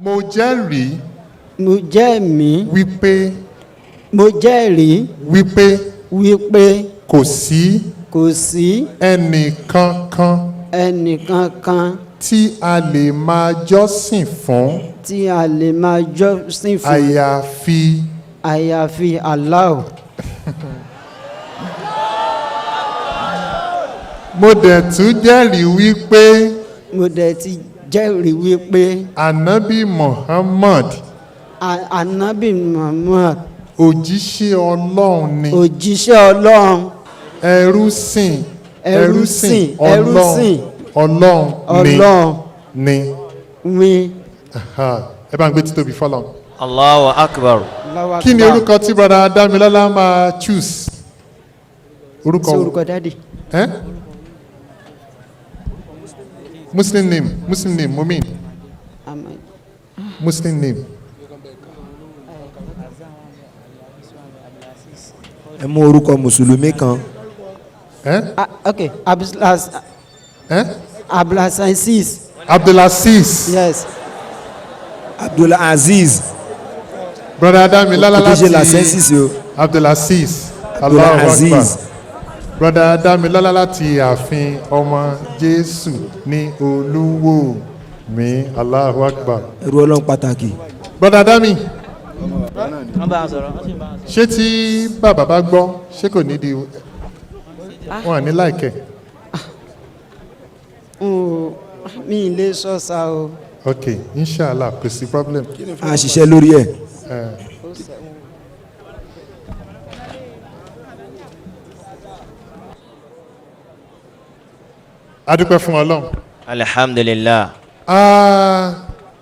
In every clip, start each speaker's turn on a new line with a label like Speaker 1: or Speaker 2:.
Speaker 1: Mo jẹ́rìí.
Speaker 2: Mo jẹ́mi.
Speaker 1: Wípé.
Speaker 2: Mo jẹ́rìí.
Speaker 1: Wípé.
Speaker 2: Wípé.
Speaker 1: Kò sí.
Speaker 2: Kò sí.
Speaker 1: Ẹnìkankan.
Speaker 2: Ẹnìkankan.
Speaker 1: Tí a lè máa jọ́sìn fún.
Speaker 2: Tí a lè máa jọ́sìn fún.
Speaker 1: Àyàfi.
Speaker 2: Àyàfi Allah.
Speaker 1: Mo dẹ̀ tún jẹ́rìí wípé.
Speaker 2: Mo dẹ̀ ti jẹ́rìí wípé.
Speaker 1: Ànábì Muhammad.
Speaker 2: Ànábì Muhammad.
Speaker 1: Òjíṣẹ́ Ọlọ́run ni.
Speaker 2: Òjíṣẹ́ Ọlọ́run.
Speaker 1: Ẹrúsìn.
Speaker 2: Ẹrúsìn.
Speaker 1: Ọlọ́run ni.
Speaker 2: Mi.
Speaker 1: Ẹ bá ń gbé títóbi fọ́lọ́run.
Speaker 3: Allahu Akbar.
Speaker 1: Kí ni orúkọ tí brother Dámilọ́lá máa choose? Orúkọ wo?
Speaker 2: Orúkọ dáàdì.
Speaker 1: Muslim name. Mumin. Muslim name.
Speaker 4: Ẹ mú orúkọ mùsùlùmí kan.
Speaker 2: Okay, Abdulaziz.
Speaker 1: Abdulaziz.
Speaker 2: Yes.
Speaker 4: Abdulaziz.
Speaker 1: Brother Dámilọ́lá
Speaker 4: láti
Speaker 1: Abdulaziz. Allahu Akbar. Brother Dámilọ́lá láti ààfin ọmọ Jésù ní Olúwo mi. Allahu Akbar.
Speaker 4: Ẹrú Ọlọ́run pàtàkì.
Speaker 1: Brother Dami. Ṣé tí bàbá bá gbọ́ ṣé kò nídìí wọn ní láìkẹ́?
Speaker 2: Mi lè sọ sá o.
Speaker 1: Ok, inshallah kò sí problem.
Speaker 4: A ṣiṣẹ́ lórí ẹ̀. A dúpẹ́ fún Ọlọ́run.
Speaker 3: Alhamdulillah.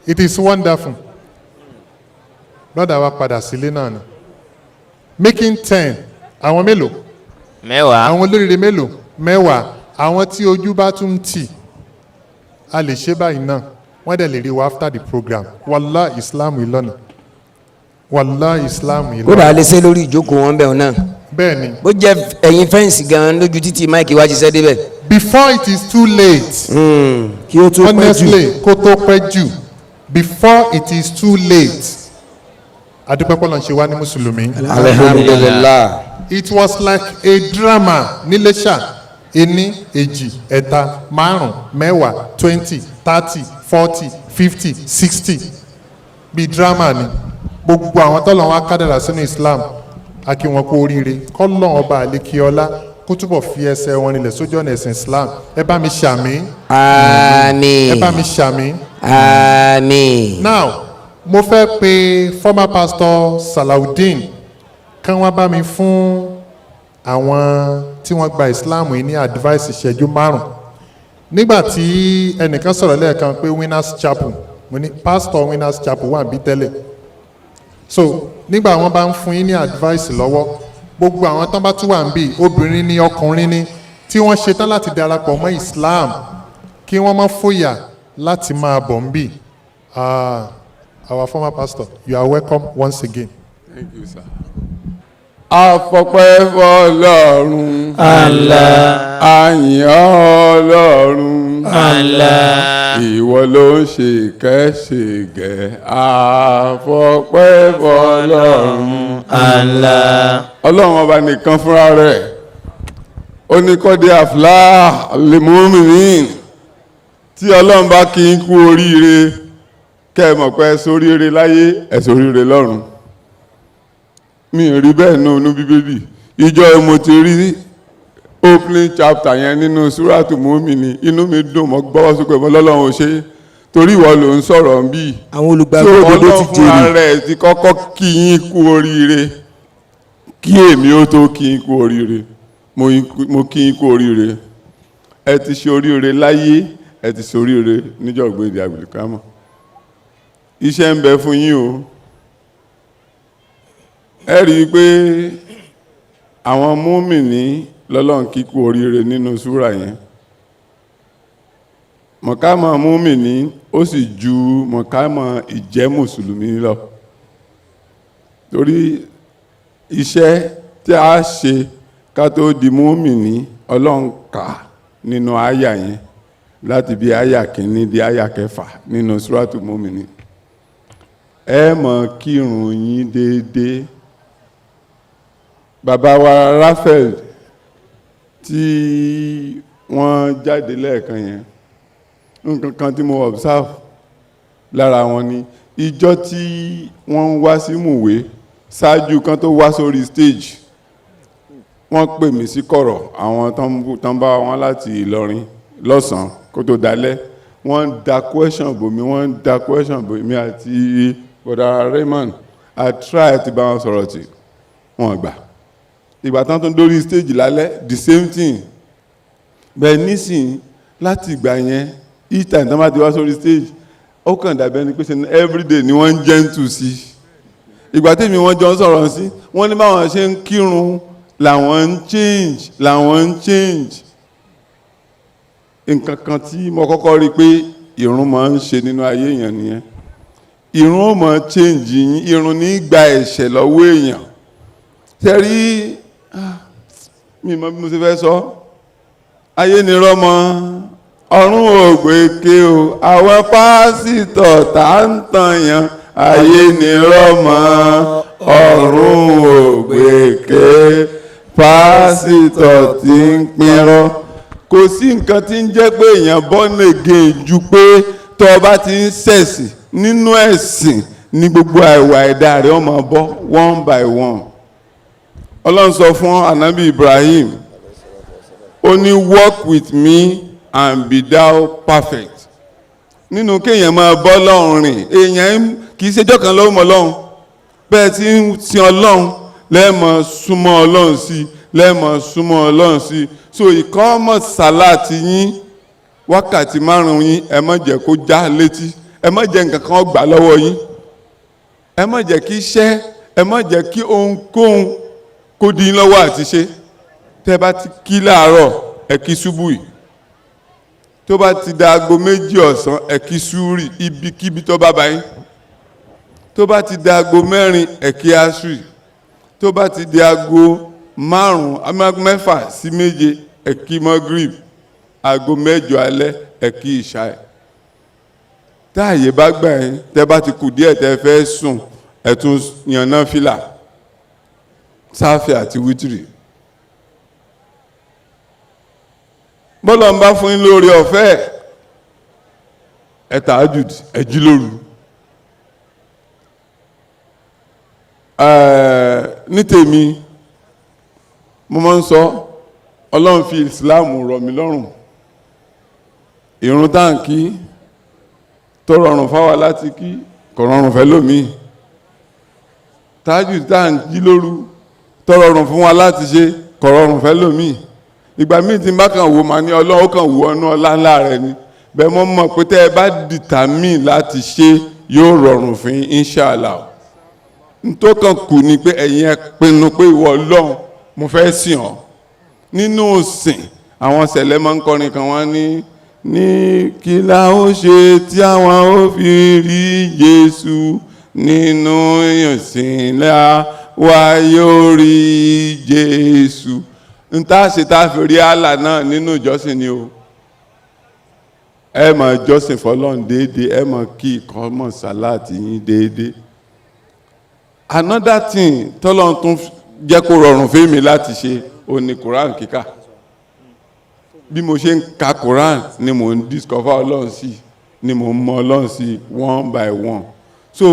Speaker 1: It is wonderful. Brother wa padà sílé náà ni. Making 10. Àwọn mélòó?
Speaker 3: Mẹ́wàá.
Speaker 1: Àwọn olóríire mélòó? Mẹ́wàá. Àwọn tí ojú bá tún tì. A lè ṣe báyìí náà. Wọ́n dẹ̀ lè rí wa after the program. Wallahi Islam ìlọ́nà. Wallahi Islam ìlọ́nà.
Speaker 5: Kódà a lè ṣe lórí ìjókòó wọn bẹ́ẹ̀ náà.
Speaker 1: Bẹ́ẹ̀ni.
Speaker 5: Bó jẹ́ ẹ̀yin fẹ́ǹsì gan-an lójú títí máìkì wá ṣiṣẹ́ débẹ̀.
Speaker 1: Before it is too late.
Speaker 4: Kí ó tó pẹ́ jù.
Speaker 1: Honestly, kó tó pẹ́ jù. Before it is too late. Adúpẹ́ pọ́lọ̀ ń ṣe wá ní Mùsùlùmí.
Speaker 5: Alhamdulillah.
Speaker 1: It was like a drama níléṣà. Ení, èjì, ẹ̀ta, márùn, mẹ́wàá, 20, 30, 40, 50, 60. Bí drama ni. Gbogbo àwọn tọ́lọ̀ wọn kádàrà sínú Islam. A kí wọn kú oríire. Kọ́lọ̀ ọba àlékiọlá kó túbọ̀ fi ẹsẹ̀ wọn nílẹ̀ sójú ọ̀nà ẹ̀sìn Islam. Ẹ bá mi ṣàmì.
Speaker 5: Àmín.
Speaker 1: Ẹ bá mi ṣàmì.
Speaker 5: Àmín.
Speaker 1: Now, mo fẹ́ pe former pastor Salaudeen kán wá bá mi fún àwọn tí wọ́n gba Islam yìí ní advice ìṣẹ́jú 5. Nígbà tí ẹnìkan sọ̀rọ̀ lẹ́ẹ̀kan pé Winners Chapel, mo ní pastor Winners Chapel wà bí tẹ́lẹ̀. So nígbà wọ́n bá ń fún yín ní advice lọ́wọ́, gbogbo àwọn tán bá tún wà ń bì, obìnrin ní ọkùnrin ní, tí wọ́n ṣetán láti darapọ̀ mọ́ Islam, kí wọ́n má fòyà láti máa bọ̀ ń bì. Our former pastor, you are welcome once again.
Speaker 6: Thank you, sir. Afọpẹ́ fọ́lọ́run.
Speaker 3: Allah.
Speaker 6: Àyìn Ọlọ́run.
Speaker 3: Allah.
Speaker 6: Ìwọ ló ń ṣe kẹ́ṣègẹ́. Afọpẹ́ fọ́lọ́run.
Speaker 3: Allah.
Speaker 6: Ọlọ́run ọba nìkan fúnra rẹ̀. Ó ní kọ́dé àfúlá lèmọ́mìnín. Tí Ọlọ́run bá kí n kú oríire, kẹ́ ẹ mọ̀ pé ẹ ṣoríire láyé, ẹ ṣoríire lọ́run. Mi rí bẹ́ẹ̀ náà nínú Bíbélì. Ìjọ mo ti rí opening chapter yẹn nínú Súrátù Mùmínì, inú mi dùn, mo gbọ́wọ́ sókè mọ́ lọ́lọ́run ò ṣe torí ìwọ ló ń sọ̀rọ̀ ń bí.
Speaker 4: Àwọn olùgbàgbọ́ òdodo ti
Speaker 6: tí Ọlọ́run fúnra rẹ̀ ti kọ́kọ́ kí yín kú oríire kí èmi ó tó kí yín kú oríire. Mo kí yín kú oríire. Ẹ ti ṣe oríire láyé, ẹ ti ṣe oríire níjọ́ ìgbéde àgbèlékámọ̀. Iṣẹ́ ń bẹ fún yín o. Ẹ rí i pé àwọn mùmínì lọ́lọ́run kí kú oríire nínú súrà yẹn. Mọ̀kámọ̀ mùmínì ó sì ju mọ̀kámọ̀ ìjẹ́ mùsùlùmí lọ. Torí iṣẹ́ tí a ṣe ká tó di mùmínì Ọlọ́run kà nínú àyà yẹn láti bí àyà kìíní di àyà 6 nínú súrátù mùmínì. ẹ mọ̀ kírun yín déédéé. Bàbá wa Raphael tí wọ́n jáde lẹ́ẹ̀kan yẹn, nǹkan kan tí mo observe lára wọn ni ìjọ tí wọ́n ń wá sí Mùwé ṣáájú kan tó wá sórí stage, wọ́n pè mí sí kọ̀rọ̀, àwọn tán bá wọn láti Ìlọrin lọ́sàn-án kó tó dalẹ́, wọ́n ń da question bò mí àti bọ̀dà Raymond. I try ti bá wọn sọ̀rọ̀ tì wọ́n gbà. Ìgbà tán tó dórí stage lálẹ́ the same thing. Bẹ́ẹ̀ nísìn láti ìgbà yẹn each time tán bá ti wá sórí stage ó kàn dàbẹ́ ni pé ṣe everyday ni wọ́n ń gentle sí. Ìgbà tèmi wọ́n jọ ń sọ̀rọ̀ sí, wọ́n ní báwọn ṣe ń kírun làwọn ń change. Nǹkan kan tí mo kọ́kọ́ rí pé ìrun máa ń ṣe nínú ayé èèyàn nìyẹn. Ìrun ó máa change yín, ìrun ní gba ẹ̀ṣẹ̀ lọ́wọ́ èèyàn. Tẹ́rí mi mọ̀ bí mo ṣe fẹ́ sọ, ayé ni rọ́mọ ọ̀run ògbèké o, àwọn pásítọ̀ tá ń tàyàn, ayé ni rọ́mọ ọ̀run ògbèké, pásítọ̀ tí ń pinrọ́. Kò sí nǹkan tí ń jẹ́ pé èèyàn born again ju pé tó bá ti ń ṣẹ̀sìn nínú ẹ̀sìn ní gbogbo àìwà ẹ̀dá rẹ̀ ó máa bọ́ one by one. Ọlọ́run sọ fún Ànábì Ibrahim, ó ní walk with me and be thou perfect. Nínú kéèyàn máa bọ́ lọ́run rìn, èèyàn kì í ṣejọ́ kan lọ́wọ́ Ọlọ́run, bẹ́ẹ̀ tí ń sin Ọlọ́run lẹ́ẹ̀mọ̀ súnmọ́ Ọlọ́run sí. So ìkọ́mọ̀ sàláàtì yín wákàtí 5 yín ẹ má jẹ́ kó já létí, ẹ má jẹ́ nǹkan kan gbà lọ́wọ́ yín, ẹ má jẹ́ kí iṣẹ́, ẹ má jẹ́ kí ohunkóhun kó di yín lọ́wọ́ àti ṣe. Tẹ́ bá ti kí láàárọ̀ ẹ kí ṣubú yìí, tó bá ti da aago 2 ọ̀sán ẹ kí súrì ibikíbi tó bá bá yín, tó bá ti da aago 4 ẹ kí asri, tó bá ti di aago 6 sí 7 ẹ kí magrib, aago 8 alẹ́ ẹ kí ìṣáì. Táàyè bá gbà yín, tẹ́ bá ti kù díẹ̀ tẹ́ fẹ́ sùn ẹ tún yan náfìlà sáfì àti wítìrì. Bọ́lọ̀ ń bá fún yín lórí ọ̀fẹ́ ẹ tàájùd ẹ jí lóru. Ní tèmi mo máa ń sọ Ọlọ́run fi ìsìláàmù rọ̀ mí lọ́rùn. Ìrun táǹkì tó rọrùn fáwa láti kí kò rọrùn fẹ́ lómi. Tàájùd táǹkì lóru tó rọrùn fún wa láti ṣe kò rọrùn fẹ́ lómi. Ìgbà míì tí n bá kàn wò máa ní Ọlọ́run ó kàn wò ọ́nú ọlá ńlá rẹ̀ ni. Bẹ́ẹ̀ mo mọ̀ pé tẹ́ ẹ bá determine láti ṣe yóò rọrùn fún yín inshallah. Tó kàn kù ni pé ẹ̀yin ẹ pinnu pé ìwọ Ọlọ́run mo fẹ́ sìn ọ́. Nínú ìsìn àwọn sẹ̀lẹ̀ máa ń kọrin kan wọ́n ní kí la ó ṣe tí àwọn ó fi rí Jésù, nínú ìsìn la wa yóò rí Jésù. N tá ṣe tá fi rí àlà náà nínú ìjọsìn ni o. Ẹ máa jọ́sìn fọ́lọ́run déédéé, ẹ máa kí ìkọ́mọ̀ sàláàtì yín déédéé. Another thing tọ́lọ́run tún jẹ́ kó rọrùn fún mi láti ṣe ó ní Quran kíkà. Bí mo ṣe ń ka Quran ni mo ń discover Ọlọ́run sí, ni mo ń mọ Ọlọ́run sí one by one. So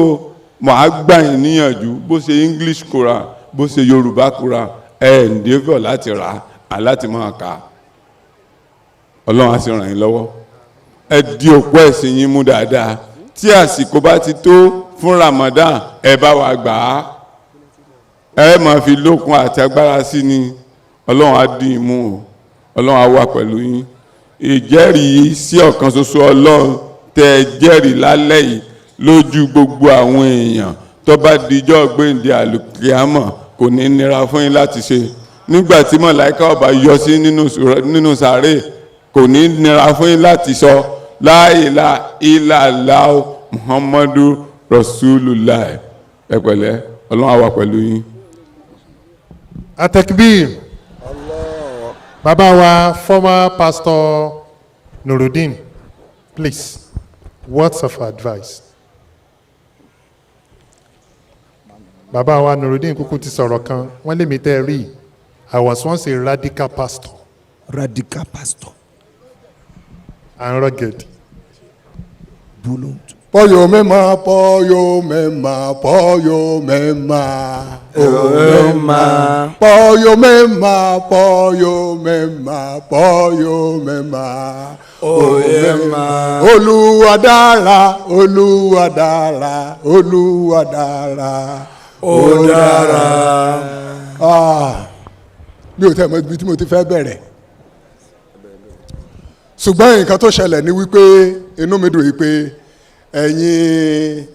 Speaker 6: màá gbà yín níyànjú bó ṣe English Quran bó ṣe Yorùbá Quran ẹ endeavour láti rà á láti máa kà á. Ọlọ́run á sì ràn yín lọ́wọ́. Ẹ di òpó ẹ̀sìn yín mú dáadáa. Tí àsìkò bá ti tó fún Ramadan ẹ bá wa gbà á. Ẹ máa fi lókun àti agbára sí ni. Ọlọ́run á dín imú o. Ọlọ́run á wà pẹ̀lú yín. Ìjẹ́rìí sí ọ̀kan ṣoṣo Ọlọ́run tẹ́ ẹ jẹ́rìí lálẹ́ yìí lójú gbogbo àwọn èèyàn tó bá dijọ́ gbéǹde àlùkìyámọ̀ kò ní nira fún yín láti ṣe. Nígbà tí màláíkà ó bá yọ sí nínú sàárè kò ní nira fún yín láti sọ la ilaha illallah Muhammadu Rasulullah. Ẹ pẹ̀lẹ́, Ọlọ́run á wà pẹ̀lú yín.
Speaker 1: Atekbir. Baba wa former pastor Nuruddin, please, words of advice. bàbá wa Nurudeen kúkú ti sọ̀rọ̀ kan wọ́n lé mi tẹ́ ẹ rí I was once a radical pastor
Speaker 4: Radical pastor.
Speaker 1: and rugged.
Speaker 4: Buluntu.
Speaker 7: Poyo mema, poyo mema, poyo mema.
Speaker 3: Olóma.
Speaker 7: Poyo mema, poyo mema, poyo mema.
Speaker 3: Olóma.
Speaker 7: Olúwa dára, Olúwa dára, Olúwa dára.
Speaker 3: Ó dára.
Speaker 7: Mi ò tẹ́ mọ̀ ibi tí mo ti fẹ́ bẹ̀rẹ̀. Ṣùgbọ́n nǹkan tó ṣẹlẹ̀ ni wípé inú mi dùn wípé ẹ̀yin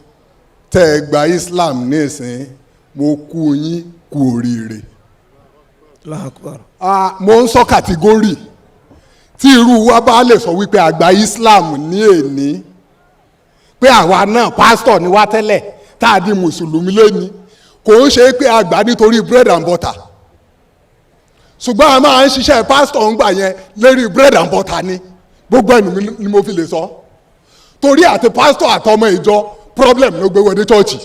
Speaker 7: tẹ́ ẹ gba Islam nísìn mo kú yín kú oríire. Mo ń sọ kàtígórì tí irú wa bá lè sọ wípé a gba Islam ní èní pé àwa náà pásítọ̀ ni wá tẹ́lẹ̀ tá a di mùsùlùmí lẹ́ni kò ń ṣe pé a gbà nítorí bread and butter ṣùgbọ́n a máa ń ṣiṣẹ́ pásítọ̀ ń gbà yẹn lérí bread and butter ni gbogbo ẹnu mi ni mo fi lè sọ torí àti pásítọ̀ àtọmọ ìjọ problem ló gbé wọlé chọ́ọ̀chì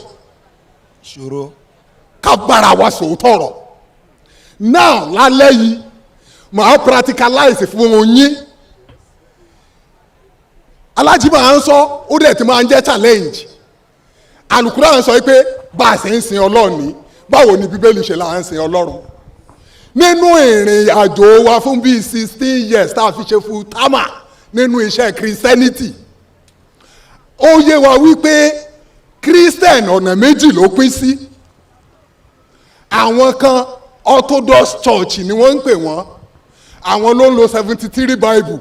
Speaker 5: ṣòro.
Speaker 7: ká bára wa sòótọ́ ọ̀rọ̀ now lálẹ́ yìí màá practicalize fún yín alájí máa ń sọ ó dẹ̀ ti máa ń jẹ́ challenge Al-Qur'an sọ pé bá a ṣe ń sin Ọlọ́run ní báwo ni Bíbélì ṣe là ń sin Ọlọ́run nínú ìrìn àjò wa fún bíi 16 years tá a fi ṣe full timer nínú iṣẹ́ Christianity ó yé wa wípé Christian ọ̀nà méjì ló pín sí àwọn kan Orthodox Church ni wọ́n ń pè wọ́n àwọn ló ń lo 73 Bible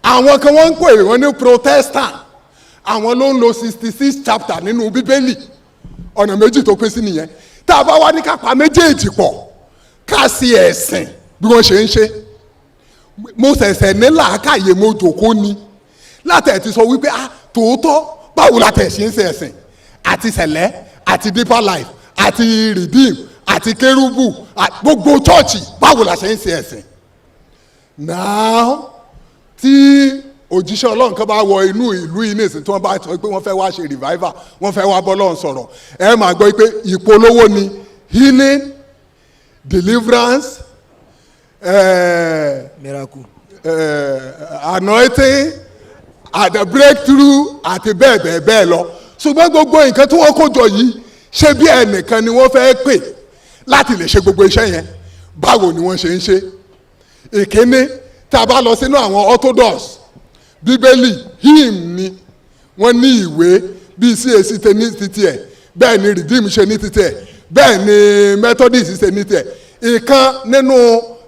Speaker 7: àwọn kan wọ́n ń pè wọ́n ní Protestant àwọn ló ń lo 66 chapter nínú Bíbélì ọ̀nà méjì tó pín sí nìyẹn tá a bá wá ní ká pa méjèèjì pọ̀ ká sí ẹ̀sìn bí wọ́n ṣe ń ṣe mo ṣẹ̀ṣẹ̀ ní làákàyè mo jòkó ni látẹ̀ ti sọ wípé tòótọ́ báwo la tẹ̀ ṣe ń ṣe ẹ̀sìn àti sẹ̀lẹ̀ àti deeper life àti redeem àti kérúbù gbogbo chọ́ọ̀chì báwo la ṣe ń ṣe ẹ̀sìn now tí òjíṣẹ́ Ọlọ́run kan bá wọ inú ìlú yìí nìsín tí wọ́n bá sọ pé wọ́n fẹ́ wá ṣe revival wọ́n fẹ́ wá bọ́lọ́run sọ̀rọ̀ ẹ máa gbọ́ pé ìpolówó ni healing deliverance
Speaker 5: miracle.
Speaker 7: Anointing àti breakthrough àti bẹ́ẹ̀ bẹ́ẹ̀ bẹ́ẹ̀ lọ ṣùgbọ́n gbogbo nǹkan tí wọ́n kó jọ yìí ṣé bí ẹnìkan ni wọ́n fẹ́ pè láti lè ṣe gbogbo iṣẹ́ yẹn báwo ni wọ́n ṣe ń ṣe ìkíní tá a bá lọ sínú àwọn Orthodox Bíbélì hymn ni wọ́n ní ìwé bíi CAC ṣe ní títí ẹ̀ bẹ́ẹ̀ ni Redeem ṣe ní títí ẹ̀ bẹ́ẹ̀ ni Methodist ṣe ní títí ẹ̀ ìkan nínú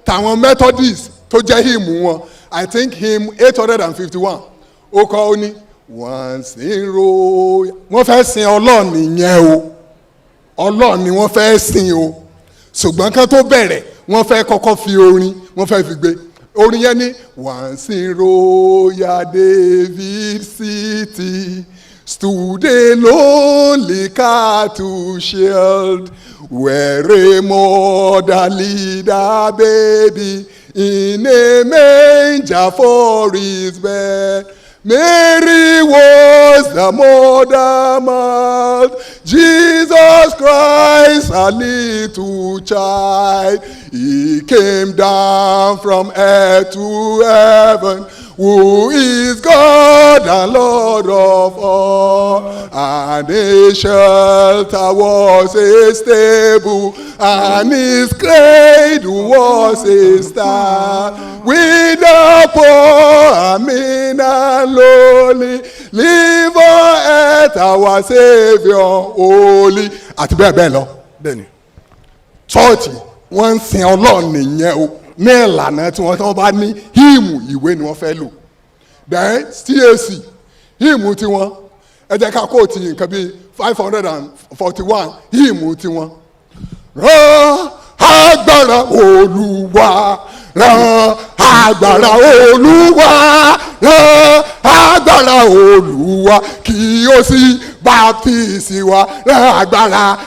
Speaker 7: tàwọn Methodist tó jẹ́ hymn wọn I think hymn 851 ó kọ́ ó ní wọ́n sin ro wọ́n fẹ́ sin Ọlọ́run nìyẹn o Ọlọ́run ni wọ́n fẹ́ sin o ṣùgbọ́n kan tó bẹ̀rẹ̀ wọ́n fẹ́ kọ́kọ́ fi orin wọ́n fẹ́ fi gbé orin yẹn ní wọ́n sin royal David city stood a lonely cattle shield where a mother lead her baby in a manger for his bed. Mary was the mother mouth, Jesus Christ a little child. He came down from earth to heaven, who is God and Lord of all. And his shelter was a stable, and his cradle was a star. With the poor and mean and lowly, live on earth our Saviour holy. Àti bẹ́ẹ̀ bẹ́ẹ̀ lọ. Bẹ́ẹ̀ni. Chọ́ọ̀chì wọ́n ń sin Ọlọ́run nìyẹn o ní ìlànà tí wọ́n bá ní híìmù ìwé ni wọ́n fẹ́ lò. Then CAC híìmù tiwọn ẹ jẹ́ ká kóòtù nǹkan bíi 541 híìmù tiwọn. Rán agbára Olúwa rán agbára Olúwa rán agbára Olúwa kí ó sì baptisi wa rán agbára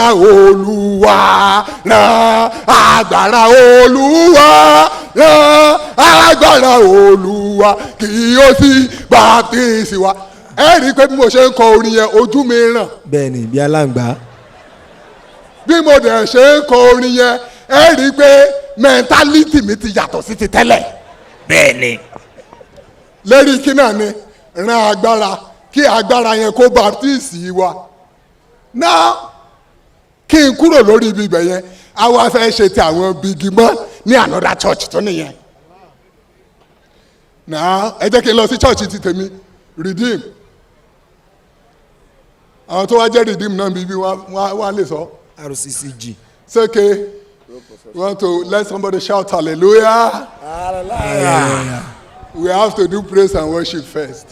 Speaker 7: Olúwa rán agbára Olúwa rán agbára Olúwa kí ó sì baptisi wa ẹ rí i pé bí mo ṣe ń kọ orin yẹn ojú mi ràn.
Speaker 4: bẹ́ẹ̀ni bí aláǹgbá.
Speaker 7: bí mo dẹ̀ ṣe ń kọ orin yẹn ẹ rí i pé mẹ́ńtálítì mi ti yàtọ̀ sí ti tẹ́lẹ̀.
Speaker 5: bẹ́ẹ̀ni.
Speaker 7: lérí kí náà ni ran agbára kí agbára yẹn kó baptisi wa. náà kí n kúrò lórí ibi ibẹ̀ yẹn a wá fẹ́ ṣe ti àwọn bigi mọ́ ní another church tó nìyẹn. náà ẹ jẹ́ kí n lọ sí church ti tèmi redeem. àwọn tó wá jẹ́ redeem náà bíbí wá lè sọ.
Speaker 4: RCCG.
Speaker 7: It's okay. We want to let somebody shout hallelujah.
Speaker 4: Hallelujah.
Speaker 7: We have to do praise and worship first.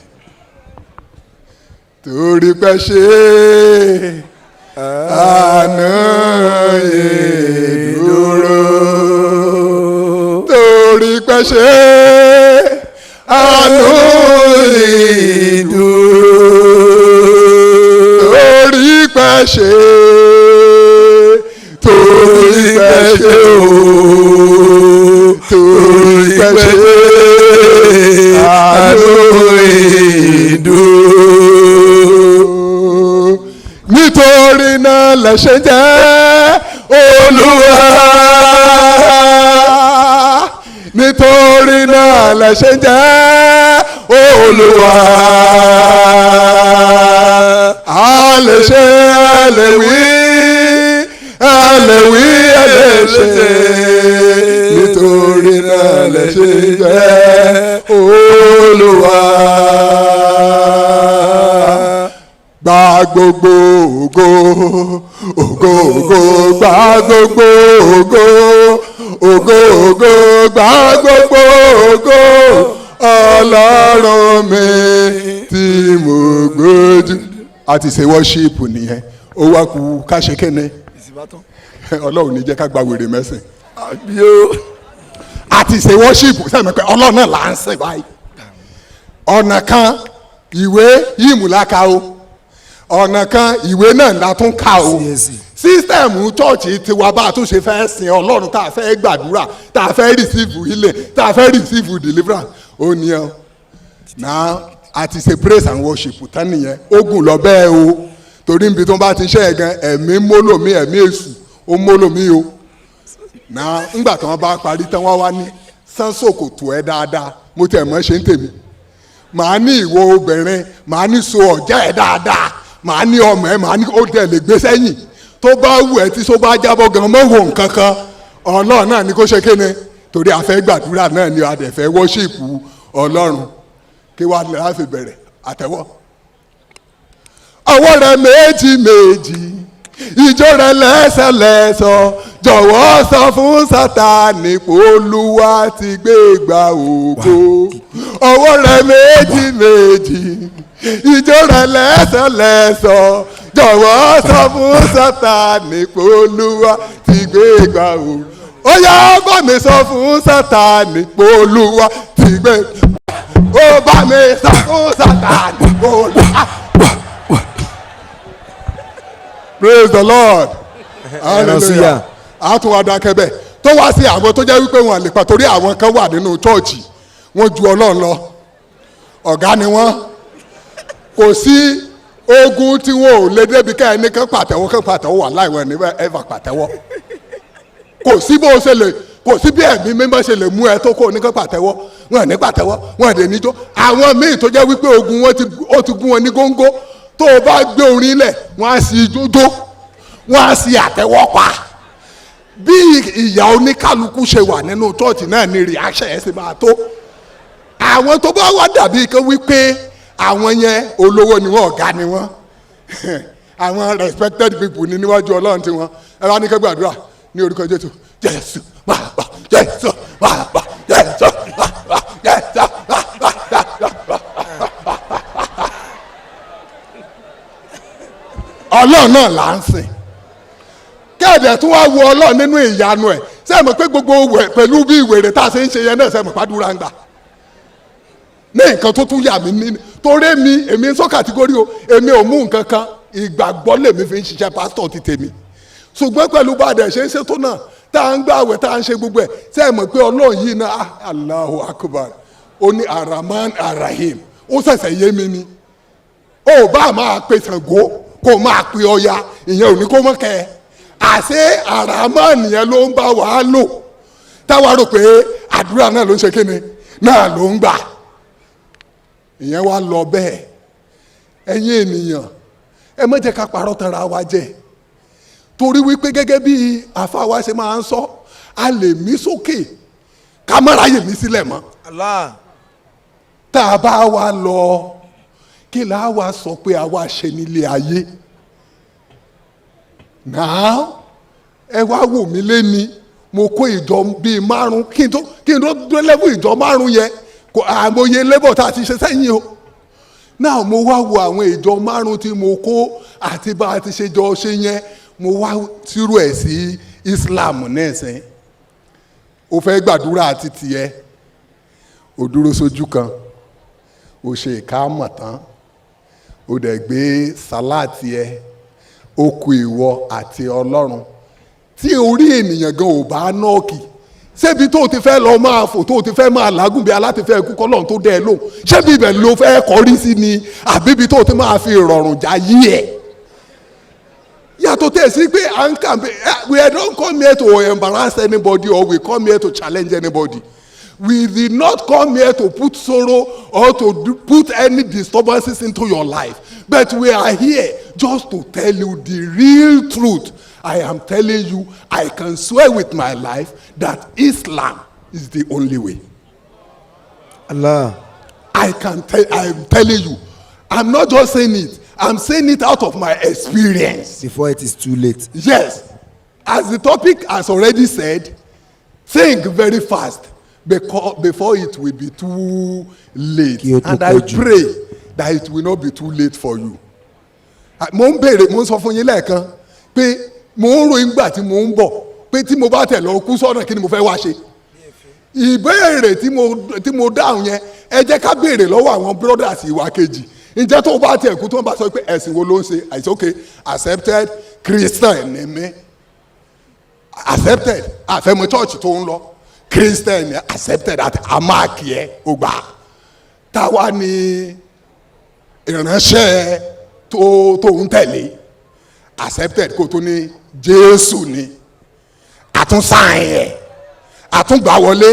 Speaker 7: Torí pé ṣe àná ìdúró. Torí pé ṣe àná ìdúró. Torí pé ṣe. Torí pé ṣe ooo. Torí pé ṣe àánú ìdúró. Nítorí náà lẹ ṣe jẹ́ Olúwa. Nítorí náà lẹ ṣe jẹ́ Olúwa. A lè ṣe a lè wí ẹlẹ́ṣẹ̀ nítorí náà lẹ ṣe jẹ́ Olúwa. Gba gbogbo ògo ògo ògo gba gbogbo ògo ògo ògo gba gbogbo ògo Ọlọ́run mi tí mo gbójú. A ti ṣe worship nìyẹn ó wá kú ká ṣe kéne. Ọlọ́run ní jẹ́ ká gba wèrè mẹ́sìn. àti ṣe worship sẹ́mi pé Ọlọ́run náà là ń sìn báyìí. ọ̀nà kan ìwé yìmùláka o ọ̀nà kan ìwé náà la tún kà o. sísítẹ̀mù chọ́ọ̀chì tiwa bá a tún ṣe fẹ́ sìn Ọlọ́run tá a fẹ́ gbàdúrà tá a fẹ́ receive healing tá a fẹ́ receive deliverance ó ní ẹ. náà àti ṣe praise and worship tán nìyẹn ogun lọ bẹ́ẹ̀ o torí níbi tó bá ti ṣe ẹ̀gàn ẹ̀mí mólòmí ẹ̀mí èṣù ó mólòmí o náà ńgbà tí wọ́n bá parí tán wọ́n wá ní sánsòkòtò ẹ̀ dáadáa mo tẹ̀ mọ́ ṣe ń tèmi màá ní ìwo obìnrin màá ní so ọ̀já ẹ̀ dáadáa màá ní ọmọ ẹ̀ màá ní ó tẹ̀ lè gbé sẹ́yìn tó bá wù ẹ́ tí tó bá jábọ́ gan mọ́ wò nǹkan kan Ọlọ́run náà ní kó ṣe kéne torí a fẹ́ gbàdúrà náà ni a dẹ̀ fẹ́ wọ́ṣípù Ọlọ́run kí wàá lè láti bẹ̀rẹ̀ àtẹ́wọ́. ọwọ́ rẹ méjì méjì ìjó rẹ lẹ́sẹ̀lẹ́sọ jọ̀wọ́ sọ fún Sátánì pé Olúwa ti gbé gba ògo. ọwọ́ rẹ méjì méjì ìjó rẹ lẹ́sẹ̀lẹ́sọ jọ̀wọ́ sọ fún Sátánì pé Olúwa ti gbé gba ògo. ó yá bá mi sọ fún Sátánì pé Olúwa ti gbé ó bá mi sọ fún Sátánì pé Olúwa. Praise the Lord. Hallelujah. A tún wá dákẹ́ bẹ́ẹ̀ tó wá sí àwọn tó jẹ́ wípé wọn lè pa torí àwọn kan wà nínú chọ́ọ̀chì wọ́n ju Ọlọ́run lọ ọ̀gá ni wọ́n kò sí ogun tí wọn ò lè débi ká ẹni kan pàtẹ́wọ́ wà láìwọ̀n ní ẹ̀fà pàtẹ́wọ́ kò sí bó ṣe lè kò sí bí ẹ̀mí mímọ́ ṣe lè mú ẹ tó kó oníkan pàtẹ́wọ́ wọn ní pàtẹ́wọ́ wọn dé níjó àwọn míì tó jẹ́ wípé ogun wọn ti gún wọn ní góńgó tó o bá gbé orin lẹ̀ wọ́n á sì jójó wọ́n á sì àtẹ́wọ́ pa bí ìyà oníkálukú ṣe wà nínú chọ́ọ̀tì náà ní reaction ẹ̀ sì máa tó àwọn tó bá wá dàbí kan wípé àwọn yẹn olówó ni wọ́n ọ̀gá ni wọ́n àwọn respected people ní níwájú Ọlọ́run tí wọ́n ẹ bá ní kẹ́ gbàdúrà ní orúkọ Jésù Jésù bàbá Jésù bàbá Jésù bàbá Jésù bàbá. Ọlọ́run náà là ń sìn kẹ́ẹ̀dẹ̀ tún wá wo Ọlọ́run nínú ìyanu ẹ̀ sẹ́mi pé gbogbo pẹ̀lú bí ìwèrè tá a ṣe ń ṣe yẹn náà sẹ́mi pàdúrà ń gbà ní nǹkan tó tún yà mí ní torí èmi ń sọ kàtígórì o èmi ò mú nǹkan kan ìgbàgbọ́ lèmi fi ń ṣiṣẹ́ pásítọ̀ ti tèmi ṣùgbọ́n pẹ̀lú bá a dẹ̀ ṣe ń ṣètò náà tá a ń gbà àwẹ̀ tá a ń ṣe gbogbo ẹ̀ sẹ́mi pé Ọlọ́run yìí náà Allahu Akbar ó ní Araman Arahim ó ṣẹ̀ṣẹ̀ yé mi ni ó bá máa pe Ṣàngó kó máa pe Ọya ìyẹn ò ní kó mọ́ kẹ́ ẹ àṣé àràmọ́ nìyẹn ló ń bá wàá lò táwa rò pé àdúrà náà ló ń ṣe kíni náà ló ń gbà ìyẹn wá lọ bẹ́ẹ̀ ẹ̀yin ènìyàn ẹ má jẹ́ ká parọ́ tanra wa jẹ torí wípé gẹ́gẹ́ bí àfa wa ṣe máa ń sọ a lè mí sókè ká má ráyè mí sílẹ̀ mọ́
Speaker 4: Allah.
Speaker 7: tá a bá wa lọ kí là á wá sọ pé a wá ṣe nílé ayé náà ẹ wá wò mí lẹ́ni mo kó ìjọ bíi 5 kí n tó dé lẹ́bù ìjọ 5 yẹn kò àmọye lébọ̀ tá a ti ṣe sẹ́yìn o náà mo wá wo àwọn ìjọ 5 tí mo kó àti bá a ti ṣe jọ ṣe yẹn mo wá tírú ẹ̀ sí Islam náà sẹ́yìn o fẹ́ gbàdúrà àti tiẹ̀ o dúró sójú kan o ṣe ìkámọ̀ tán o dẹ̀ gbé sàláàtì ẹ o kù ìwọ àti Ọlọ́run tí orí ènìyàn gan ò bá nọ́ọ̀kì ṣébi tó ti fẹ́ lọ máa fò tó ti fẹ́ máa làágùn bí alátifẹ́ ikú kọ́lọ́n tó dẹ́ ẹ lóhùn ṣébi ibẹ̀ ló fẹ́ kọrí sí ni àbíbi tó ti máa fi ìrọ̀rùn já yí ẹ̀ yàtọ̀ tẹ̀ sí pé à ń kà we don't come here to embarrass anybody or we come here to challenge anybody. We did not come here to put sorrow or to put any disturbances into your life. But we are here just to tell you the real truth. I am telling you, I can swear with my life that Islam is the only way.
Speaker 4: Allah.
Speaker 7: I am telling you. I'm not just saying it. I'm saying it out of my experience.
Speaker 4: Before it is too late.
Speaker 7: Yes. As the topic has already said, think very fast. Before it will be too late. And I pray that it will not be too late for you. Mo ń béèrè mo ń sọ fún yín lẹ́ẹ̀kan pé mo ń ròyìn gbà tí mo ń bọ̀ pé tí mo bá tẹ̀ lọ kú sọ́nà kí ni mo fẹ́ wá ṣe. Ìbéèrè tí mo dáhùn yẹn ẹ jẹ́ ká béèrè lọ́wọ́ àwọn brothers ìwà kejì. Ǹjẹ́ tó bá tẹ̀ kú tó ń bá sọ pé ẹ̀sìn wo ló ń ṣe? It's okay, accepted, Christian ni mí. Accepted, àfẹ́mọ́ church tó ń lọ. Christian accepted at amaki ẹ o gbà táwa ni ìránṣẹ́ tó ń tẹ̀lé accepted kó tó ní Jésù ni àtúnsáyìn ẹ̀ àtúngbà wọlé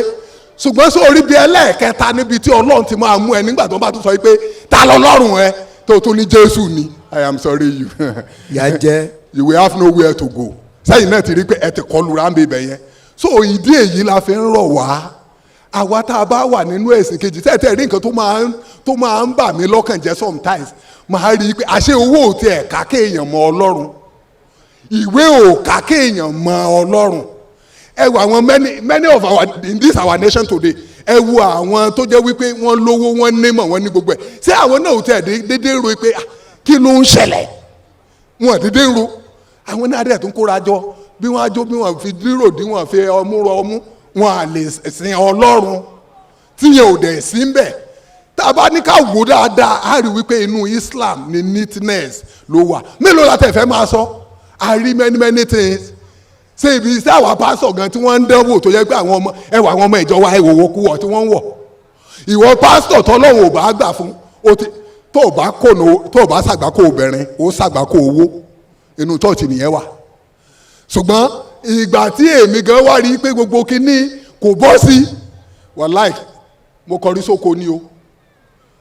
Speaker 7: ṣùgbọ́n sórí bí ẹlẹ́ẹ̀kẹta níbi tí Ọlọ́run ti máa mú ẹ nígbà tó bá tún sọ pé ta lọ́lọ́run ẹ tó ní Jésù ni I am sorry you
Speaker 4: Ìyà jẹ́.
Speaker 7: You will have nowhere to go sẹ́yìn náà ti rí pé ẹ ti kọlu ráńbẹ́ ibẹ̀ yẹn so ìdí èyí la fi ń rọ̀ wá àwa tá a bá wà nínú ẹ̀sìn kejì tẹ́tẹ́ rí nǹkan tó máa ń bà mí lọ́kàn jẹ́ sometimes máa rí i pé àṣé owó ò tiẹ̀ ká kéèyàn mọ Ọlọ́run ìwé ò ká kéèyàn mọ Ọlọ́run ẹ wo àwọn many of our in this our nation today ẹ wo àwọn tó jẹ́ wípé wọ́n lówó wọ́n nímọ̀ wọ́n ní gbogbo ẹ̀ ṣé àwọn náà ò tiẹ̀ dédé ro pé kí ló ń ṣẹlẹ̀ wọn dédé ro àwọn náà dẹ̀ tún kóra jọ bí wọ́n á jó bí wọ́n fi dírò bí wọ́n fi ọmú rọ ọmú wọn à lè sin Ọlọ́run tí yẹn ò dẹ̀ sí ń bẹ̀ tá a bá ní ká wò dáadáa á rí wípé inú Islam ní neatness ló wà mélòó la tẹ̀ fẹ́ máa sọ I rí many things ṣé ibi iṣẹ́ àwọn pásọ̀ gan tí wọ́n ń dánwò tó yẹ pé àwọn ọmọ ìjọ wa ìwòwò kú wọ̀ tí wọ́n ń wọ̀ ìwọ pásítọ̀ tọ́lọ́wọ̀ ò bá gbà fún tó o bá ṣàgbákò obìnrin ó ṣàgbákò owó inú chọ́ọ̀chì nìyẹn wà ṣùgbọ́n ìgbà tí èmi gan wá rí pé gbogbo kínní kò bọ́ sí wàláì mo kọrí sóko ni o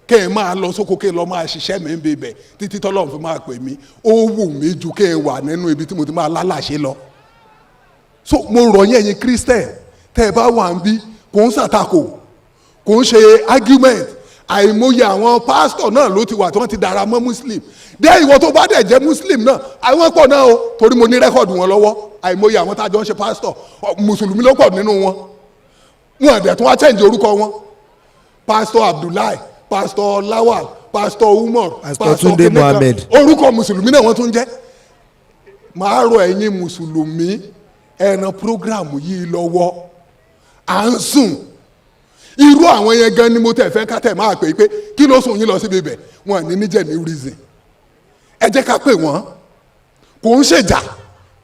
Speaker 7: kẹ́ ẹ máa lọ sóko kẹ́ ẹ lọ máa ṣiṣẹ́ mi ń bèbẹ̀ títí tọ́lọ́run fi máa pè mí ó wù mí ju kẹ́ ẹ wà nínú ibi tí mo ti máa lálàṣe lọ so mo rọ̀ yín ẹ̀yin Christian tẹ́ ẹ bá wà ń bí kò ń ṣàtakò kò ń ṣe argument àìmọye àwọn pásítọ̀ náà ló ti wà tí wọ́n ti dara mọ́ Muslim dé ìwọ tó bá dẹ̀ jẹ́ Muslim náà àwọn pọ̀ náà o torí mo ní rẹ́kọ̀dù wọn lọ́wọ́ àìmọye àwọn tájọ́ ń ṣe pásítọ̀ mùsùlùmí ló pọ̀ nínú wọn wọn dẹ̀ tún wá change orúkọ wọn pásítọ̀ Abdullahi pásítọ̀ Lawal pásítọ̀ Umar
Speaker 4: pásítọ̀ Túndé Mohammed
Speaker 7: orúkọ mùsùlùmí náà wọ́n tún jẹ́ máa rọ ẹ̀yin mùsùlùmí ẹ̀ràn prógráàmù yìí lọ́wọ́ à ń sùn irú àwọn yẹn gan ni mo tẹ̀ fẹ́ ká tẹ̀ máa pè é pé kí ló sùn yín lọ síbi ibẹ̀ wọn ní níjẹ̀ ní reason ẹ jẹ́ ká pè wọ́n kò ń ṣèjà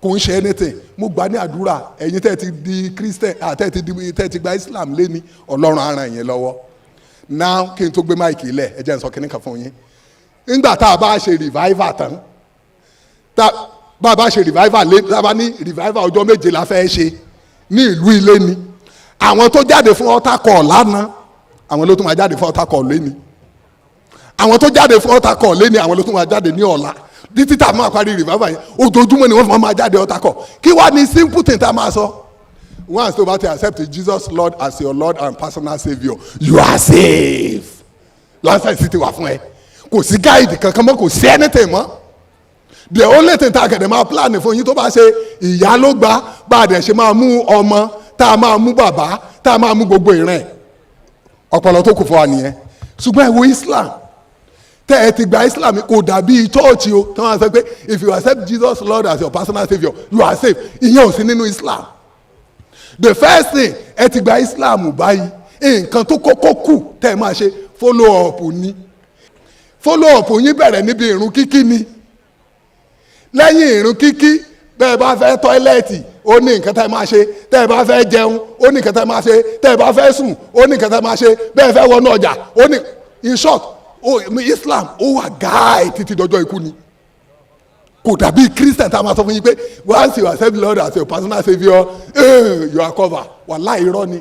Speaker 7: kò ń ṣe anything mo gbà ní àdúrà ẹ̀yin tẹ́ ti di Christian tẹ́ ti gba Islam lé ní Ọlọ́run á ràn yín lọ́wọ́ now kí n tó gbé máìkì lẹ̀ ẹ jẹ́ n sọ kíní kan fún yín nígbà tá a bá ṣe revival tán bá a bá ṣe revival tá a bá ní revival ọjọ́ méje la fẹ́ ṣe ní ìlú ilé ni àwọn tó jáde fún altar call lánàá àwọn ló tún máa jáde fún altar call lẹ́ni àwọn tó jáde fún altar call lẹ́ni àwọn ló tún máa jáde ní ọ̀la títí tá a máa parí revival yẹn ojoojúmọ́ ni wọ́n fi máa jáde altar call kí wàá ní simple thing tá a máa sọ once tó bá ti accept Jesus Lord as your Lord and personal saviour you are safe lásán sì ti wà fún ẹ kò sí guide kankan mọ́ kò sí anything mọ́ the only thing tá a kẹ̀dẹ̀ máa plan fún yín tó bá ṣe ìyá ló gbà bá a dẹ̀ ṣe máa mú ọmọ tá a máa mú bàbá tá a máa mú gbogbo ìran ẹ̀ ọpọlọ tó kù fún wa nìyẹn ṣùgbọ́n ẹ wo Islam tẹ́ ẹ ti gba Islam kò dàbí chọ́ọ̀chì o tí wọ́n á sọ pé if you accept Jesus Lord as your personal saviour you are safe ìyẹn ò sí nínú Islam the first thing ẹ ti gba Islam báyìí nǹkan tó kọ́kọ́ kù tẹ́ ẹ máa ṣe follow up ni follow up yín bẹ̀rẹ̀ níbi ìrun kíkí ni lẹ́yìn ìrun kíkí bẹ́ẹ̀ bá fẹ́ tọ́ílẹ̀tì ó ní nǹkan tẹ́ ẹ máa ṣe tẹ́ ẹ bá fẹ́ jẹun ó ní nǹkan tẹ́ ẹ máa ṣe tẹ́ ẹ bá fẹ́ sùn ó ní nǹkan tẹ́ ẹ máa ṣe bẹ́ẹ̀ fẹ́ wọnú ọjà ó ní in short Islam ó wà gáì títí dọjọ́ ikú ni kò dàbí Christian tá a máa sọ fún yín pé once you accept the Lord as your personal saviour you are covered wàláhì irọ́ ni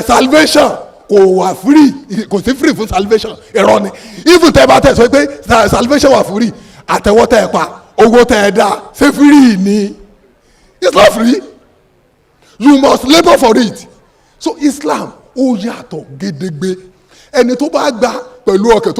Speaker 7: salvation kò wà free kò sí free fún salvation irọ́ ni even tẹ́ ẹ bá tẹ̀ sọ pé salvation wà free àtẹ̀wọ́ tẹ́ ẹ pa owó tẹ́ ẹ dá ṣé free ni it's not free you must labour for it so Islam ó yàtọ̀ gédégbé ẹni tó bá gbà pẹ̀lú ọkàn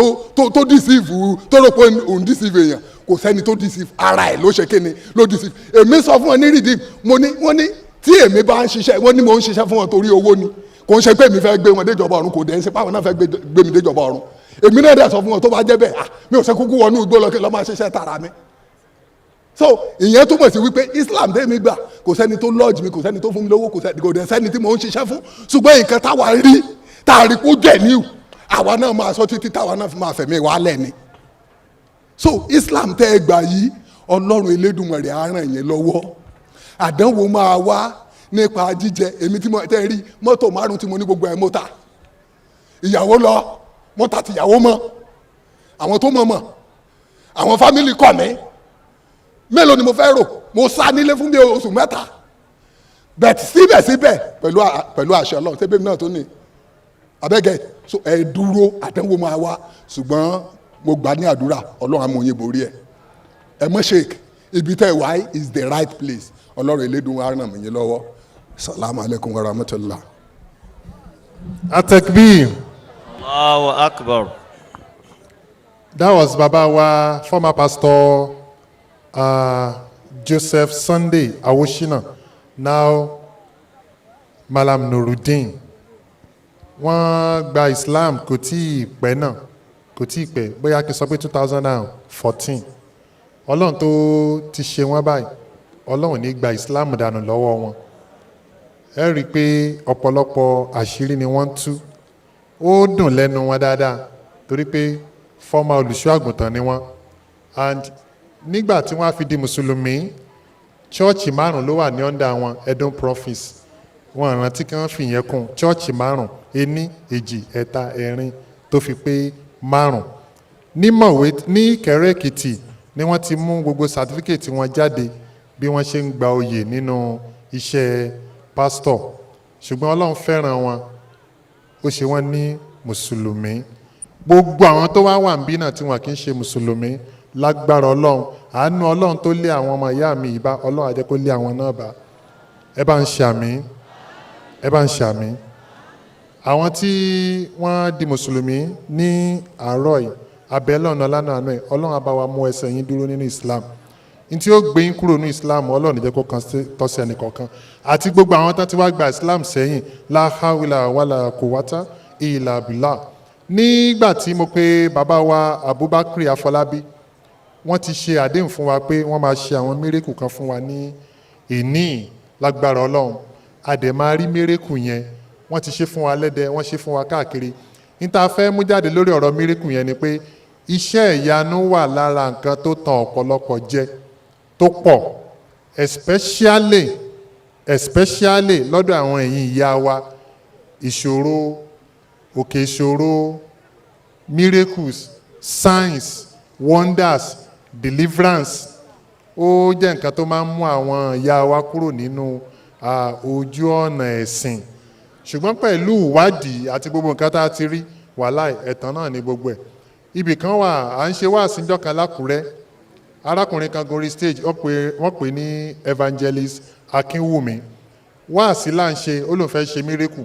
Speaker 7: tó deceive tó rò pé òun deceive èèyàn kò sẹ́ni tó deceive ara ẹ̀ ló ṣe kéne ló deceive èmi sọ fún ẹ ní redeem wọ́n ní tí èmi bá ń ṣiṣẹ́ wọ́n ní mo ń ṣiṣẹ́ fún wọn torí owó ni kò ń ṣe pé èmi fẹ́ gbé wọn déjọba ọ̀run kò dẹ̀ ń ṣe páwọn náà fẹ́ gbé mi déjọba ọ̀run èmi náà dẹ̀ sọ fún wọn tó bá jẹ́ bẹ́ẹ̀ mi ò ṣe kúkú wọnú igbó lọ kí lọ́ máa ṣiṣẹ́ tara mi so ìyẹn túmọ̀ sí wípé Islam tẹ́mi gbà kò sẹ́ni tó lodge mi kò sẹ́ni tó fún mi lówó kò dẹ̀ sẹ́ni tí mò ń ṣiṣẹ́ fún ṣùgbọ́n nǹkan táwa rí tá a rí kó jẹ́ níwò àwa náà máa sọ títí táwa náà fi máa fẹ̀mí wa lẹ̀ ni so Islam tẹ́ ẹ gbà yìí Ọlọ́run Elédùmarè á ràn yín lọ́wọ́ àdánwò máa wá nípa jíjẹ èmi tí mo tẹ́ rí mọ́tò 5 tí mo ní gbogbo ẹ̀ mọ́ta ìyàwó lọ mọ́ta tìyàwó mọ́ àwọn tó mọ̀ àwọn fámìlì kọ̀ mí mélòó ni mo fẹ́ rò mo sá nílé fún bí oṣù 3 bẹ́ẹ̀ síbẹ̀síbẹ̀ pẹ̀lú àṣẹ Ọlọ́run tẹ́bí mi náà tó ní abẹ́gẹ́ so ẹ dúró àdánwò máa wá ṣùgbọ́n mo gbà ní àdúrà Ọlọ́run á mú yín borí ẹ mọ́ ṣèkì ibi tẹ́ wá is the right place Ọlọ́run Elédùmarè ràn mí yín lọ́wọ́ salamu alaykum wa rahmatulah.
Speaker 1: Atekbir.
Speaker 8: Allahu Akbar.
Speaker 1: That was Baba wa former pastor Joseph Sunday Awoshina, now Malam Nuruddin. Wọ́n gba Islam kò tí ì pẹ́ náà kò tí ì pẹ́ bóyá kí n sọ pé 2014 Ọlọ́run tó ti ṣe wọ́n báyìí Ọlọ́run ní gba Islam dànù lọ́wọ́ wọn ẹ rí i pé ọ̀pọ̀lọpọ̀ àṣírí ni wọ́n tú ó dùn lẹ́nu wọn dáadáa torí pé fọ́mà olùṣọ́ àgùntàn ni wọ́n and nígbà tí wọ́n á fi di mùsùlùmí chọ́ọ̀chì 5 ló wà ní under wọn Edo province wọn rántí kí wọ́n fi yẹn kún chọ́ọ̀chì 5 1 2 3 4 tó fi pé 5 ní Mọ̀wé ní Ìkẹrẹ́ Èkìtì ni wọ́n ti mú gbogbo certificate wọn jáde bí wọ́n ṣe ń gba oyè nínú iṣẹ́ pásítọ̀ ṣùgbọ́n Ọlọ́run fẹ́ràn wọn ó ṣe wọ́n ní mùsùlùmí gbogbo àwọn tó wà ń bí náà tí wọn kì í ṣe mùsùlùmí lágbára Ọlọ́run àánú Ọlọ́run tó lé àwọn ọmọ ìyá mi ìbá Ọlọ́run á jẹ́ kó lé àwọn náà bá ẹ bá ń ṣàmì àwọn tí wọ́n di mùsùlùmí ní àárọ̀ yìí abẹ́ lọ́nà lánàá àánú ẹ̀ Ọlọ́run á bá wa mú ẹsẹ̀ yín dúró nínú Islam ní tí ó gbé yín kúrò ní Islam Ọlọ́run jẹ́ kó kan tọ́sí ẹnì kọ̀ọ̀kan àti gbogbo àwọn tán tí wá gba Islam sẹ́yìn la hawla wala quwwata illa billah nígbà tí mo pe bàbá wa Abubakar Afọlábí wọ́n ti ṣe àdéhùn fún wa pé wọ́n máa ṣe àwọn mérékù kan fún wa ní ìní lágbára Ọlọ́run a dẹ̀ máa rí mérékù yẹn wọ́n ti ṣe fún wa lẹ́dẹ̀ wọ́n ṣe fún wa káàkiri níta fẹ́ mú jáde lórí ọ̀rọ̀ mérékù yẹn ni pé iṣẹ́ ìyanu wà lára nǹkan tó tan ọ̀pọ̀lọpọ̀ jẹ tó pọ̀ especially lọ́dọ̀ àwọn ẹ̀yin ìyá wa ìṣòro òkè ìṣòro miracles signs wonders deliverance ó jẹ́ nǹkan tó máa ń mú àwọn ìyá wa kúrò nínú ojú ọ̀nà ẹ̀sìn ṣùgbọ́n pẹ̀lú ìwádìí àti gbogbo nǹkan tá a ti rí wàhálà ẹ̀tàn náà ní gbogbo ẹ̀ ibì kan wà à ń ṣe wá àsìnjọ́ kan lákùrẹ́ arákùnrin kan gorí stage wọ́n pè ní evangelist akínwùmí wáàsí là ń ṣe ó lóun fẹ́ ṣe mírèkù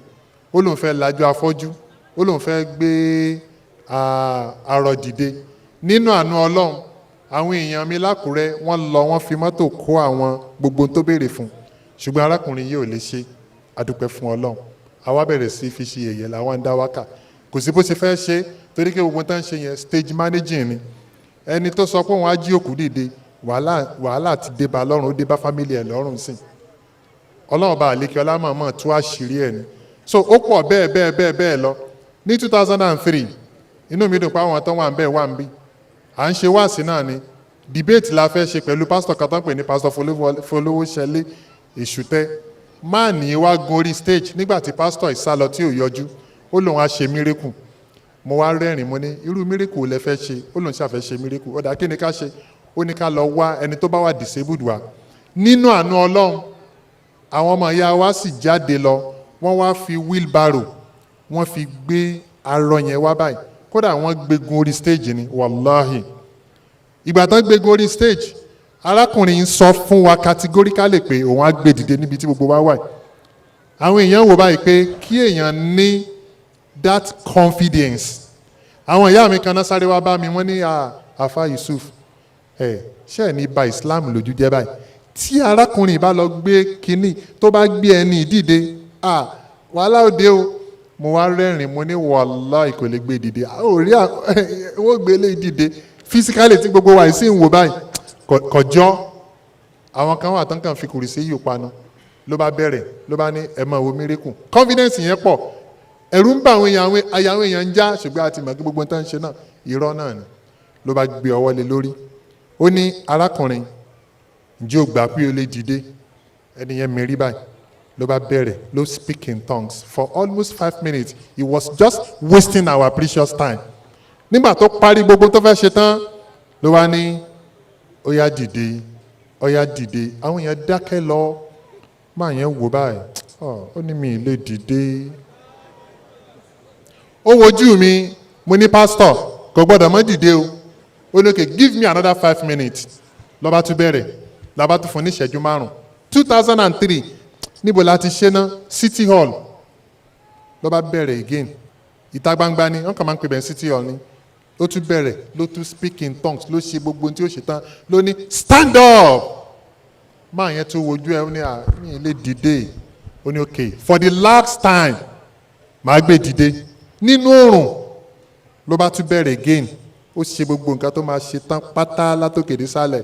Speaker 1: ó lóun fẹ́ lajú afọ́jú ó lóun fẹ́ gbé arọ dìde nínú àánú ọlọ́run àwọn èèyàn mi lákùrẹ́ wọ́n lọ wọ́n fi mọ́tò kó àwọn gbogbo tó béèrè fún ṣùgbọ́n arákùnrin yìí ò lè ṣe adúpẹ́ fún ọlọ́run àwa bẹ̀rẹ̀ sí fi ṣe èyẹ làwọn ń dá wákà kò sí bó ṣe fẹ́ ṣe torí pé gbogbo tán ṣe yẹn stage managing ni ẹni tó sọ pé òun á jí òkú dìde wàhálà ti dé bá lọ́rùn ó dé bá family ẹ̀ lọ́rùn sìn ọlọ́run bá àlékè ọlámọ̀ọ́mọ̀ tú àṣírí ẹ̀ ni so ó pọ̀ bẹ́ẹ̀ lọ ní 2003 inú mi dùn pé àwọn tó wà ń bẹ́ẹ̀ wà ń bí à ń ṣe wáàsí náà ni debate la fẹ́ ṣe pẹ̀lú pásítọ̀ kan tó ń pè ní pásítọ̀ Folówóṣẹlé Èṣùtẹ́ máà ní wá gun orí stage nígbà tí pásítọ̀ ìsálọ tí ò yọjú ó lóun á ṣe mírèkù mo wá rẹ́rìn mo ní irú mírèkù ò lẹ fẹ́ ṣe ó lóun ṣàfẹ́ ṣe mírèkù ọ̀dà kí ni ká ṣe ó ní ká lọ wá ẹni tó bá wà disabled wa nínú àánú ọlọ́run àwọn ọmọ ìyá wa sì jáde lọ wọ́n wá fi wheelbarrow wọ́n fi gbé arọ yẹn wá báyìí kódà wọ́n gbégun orí stage ni wàláhì ìgbà tán gbégun orí stage arákùnrin ń sọ fún wa categorically pé òun á gbé dìde níbi tí gbogbo wa wà àwọn èèyàn wò báyìí pé kí èèyàn ní that confidence àwọn ìyá mi kan náà sáré wá bá mi wọ́n ní àfa Yusuf ṣé ẹ̀ ní ba Islam lójú jẹ́ báyìí tí arákùnrin bá lọ gbé kínní tó bá gbé ẹni dìde wàhálà òde o mo wá rẹ́rìn mo ní wàhálà kò lè gbé dìde ó rí owó gbélé dìde physically tí gbogbo wa sì ń wò báyìí kọjọ́ àwọn kan wà tán kàn fi kùrì sí yìí panu ló bá bẹ̀rẹ̀ ló bá ní ẹ máa wo mírèkù confidence yẹn pọ̀ ẹ̀rù ń bá àwọn èèyàn ń já ṣùgbọ́n àti mọ̀ kí gbogbo nǹkan ṣe náà irọ́ náà ni ló bá gbé ọwọ́ lé lórí ó ní arákùnrin ǹjẹ́ o gbà pé o lè dìde ẹni yẹn mérí báyìí ló bá bẹ̀rẹ̀ ló speak in tongues for almost 5 minutes he was just wasting our precious time nígbà tó parí gbogbo tó fẹ́ ṣe tán ló wá ní ó yá dìde àwọn èèyàn dákẹ́ lọ máa yẹn wò báyìí ó ní mi lè dìde ó wojú mi mo ní pastor kò gbọ́dọ̀ mọ́ dìde o ó ní okay give me another 5 minutes ló bá tún bẹ̀rẹ̀ la bá tún fún ní ìṣẹ́jú 5 2003 níbo la ti ṣe ná City Hall ló bá bẹ̀rẹ̀ again ìta gbangba ni wọ́n kàn máa ń pè bẹ́ẹ̀ City Hall ni ló tún bẹ̀rẹ̀ ló tún speak in tongues ló ṣe gbogbo tí ó ṣe tán ló ní stand up máa yẹn tún wojú ẹ ó ní mi lè dìde ó ní okay for the last time màá gbé dìde nínú oòrùn ló bá tún bẹ̀rẹ̀ again ó ṣe gbogbo nǹkan tó máa ṣe tán pátá látòkè dé sálẹ̀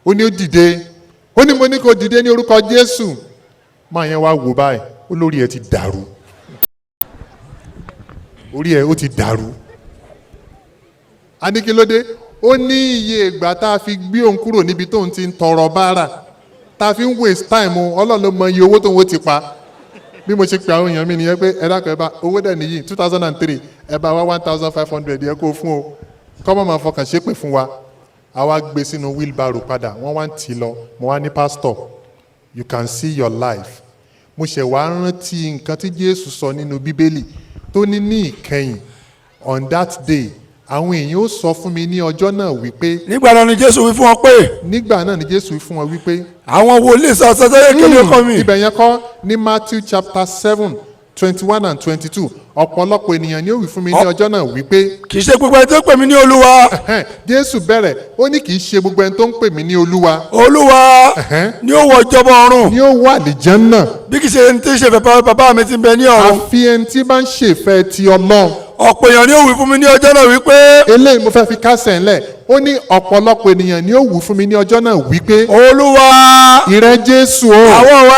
Speaker 1: ó ní ó dìde ó ní mo ní kó dìde ní orúkọ Jésù máa yẹn wá wò báyìí ó lórí ẹ ti dàrú orí ẹ ó ti dàrú aníkílódé ó ní iye ìgbà tá a fi gbé òun kúrò níbi tóun ti ń tọrọ báárà tá a fi ń waste time Ọlọ́run ló mọ iye owó tóun ó ti pa bí mo ṣe pe àwọn èèyàn mi nìyẹn pé ẹ dákun ẹ bá owó dẹ̀ nìyí 2003 ẹ bá wá 1500 yẹ kó fún o kọ́mọ̀ máa fọkàn ṣépè fún wa àwa gbé sínú wheelbarrow padà wọ́n wá ń tì lọ mo wá ní pastor you can see your life mo ṣẹ̀ wá rántí nǹkan tí Jésù sọ nínú Bíbélì tó ní ìkẹyìn on that day àwọn èèyàn ó sọ fún mi ní ọjọ́ náà wípé.
Speaker 3: nígbà náà ni Jésù wí fún wọn pé.
Speaker 1: nígbà náà ni Jésù wí fún wọn wípé.
Speaker 3: àwọn wòlíì sọ àsọtẹ́lẹ̀ kéde kọ́ mi.
Speaker 1: ibẹ̀ yẹn kọ́ ní Matthew chapter 7:21 and 22 ọ̀pọ̀lọpọ̀ ènìyàn ni ó wí fún mi ní ọjọ́ náà wípé.
Speaker 3: kì í ṣe gbogbo ẹni tó ń pè mí ní Olúwa.
Speaker 1: Jésù bẹ̀rẹ̀ ó ní kì í ṣe gbogbo ẹni tó ń pè mí ní Olúwa.
Speaker 3: Olúwa ni ó wọ ìjọba ọ̀run.
Speaker 1: ni ó wọ àlìjánnà.
Speaker 3: bí kì í ṣe ẹni tí ń ṣe fẹ́ bàbá mi tí ń bẹ ní ọ̀run.
Speaker 1: àfi ẹni tí bá ń ṣèfẹ́ ti Ọlọ́run.
Speaker 3: ọ̀pọ̀ èèyàn ni ó wí fún mi ní ọjọ́ náà wípé.
Speaker 1: eléyìí mo fẹ́ fi kásẹ̀ ńlẹ̀ ó ní ọ̀pọ̀lọpọ̀ ènìyàn ni ó wí fún mi ní ọjọ́ náà wípé.
Speaker 3: Olúwa
Speaker 1: ìrẹ Jésù o.
Speaker 3: àwọn òwe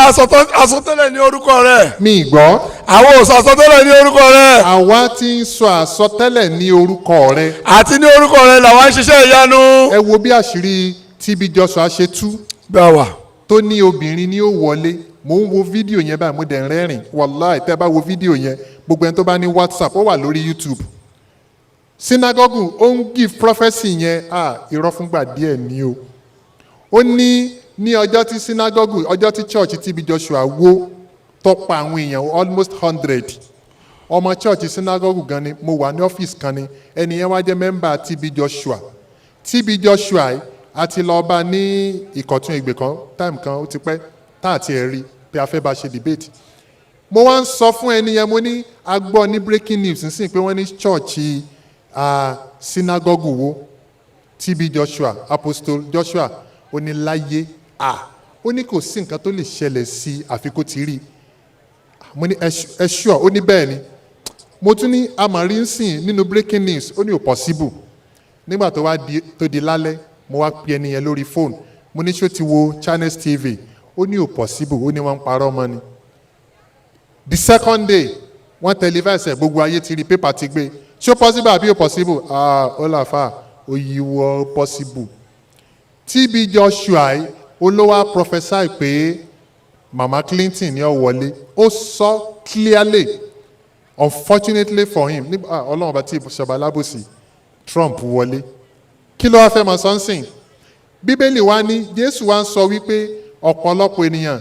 Speaker 3: àsọtẹ́lẹ̀ ní orúkọ rẹ̀.
Speaker 1: mi gbọ́.
Speaker 3: àwọn ò sọ àsọtẹ́lẹ̀ ní orúkọ rẹ̀.
Speaker 1: àwa ti ń sọ àsọtẹ́lẹ̀ ní orúkọ rẹ̀.
Speaker 3: àti ní orúkọ rẹ̀ làwa ń ṣiṣẹ́ ìyanu.
Speaker 1: ẹ wo bí àṣírí TB Joshua ṣe tú.
Speaker 3: bẹ́ẹ̀ wà.
Speaker 1: tó ní obìnrin ni ó wọlé mo ń wo fídíò yẹn báyìí mo dẹ̀ ń rẹ́rìn wàláì tẹ́ bá wo fídíò yẹn gbogbo ẹni tó bá ní WhatsApp ó wà lórí YouTube synagogue ó ń give prophecy yẹn irọ́ fúngbà díẹ̀ ni o. Ó ní ọjọ́ tí synagogue ọjọ́ tí church TB Joshua wó tọ́pa àwọn èèyàn almost 100 ọmọ church synagogue gan ni mo wà ní ọ́fíìsì kan ni ẹni yẹn wá jẹ́ mẹ́mbà TB Joshua àti lọ bá ní ìkọ̀tún ìgbè kan time kan ó ti pẹ́ tá àti ẹ̀ rí pé a fẹ́ bá ṣe debate. Mo wá ń sọ fún ẹni yẹn mo ní a gbọ́ ní breaking news nísìnyí pé wọ́n ní church synagogue wo TB Joshua Apostle Joshua ó ní láyé ó ní kò sí nǹkan tó lè ṣẹlẹ̀ sí àfikún ti rí. Mo ní ẹ sure ó ní bẹ́ẹ̀ ni. Mo tún ní amari ń sìn nínú breaking news ó ní ò possible. Nígbà tó di lálẹ́ mo wá pe ẹni yẹn lórí fóònù mo ní ṣó ti wo Channels TV ó ní ò possible ó ní wọ́n ń parọ́ mọ́ ni. The second day wọ́n televise ẹ̀ gbogbo ayé ti rí pépà ti gbé ṣó possible àbí ò possible ó làfà ó yíwọ́ possible. TB Joshua olówó prophesy pé Mama Clinton ní ó wọlé ó sọ clearly unfortunately for him ọlọ́run bá tí ìṣọba alábòsí Trump wọlé. Kí ló wá fẹ́ mọ sọ́nsìn? Bíbélì wa ní Jésù wa ń sọ wípé ọ̀pọ̀lọpọ̀ ènìyàn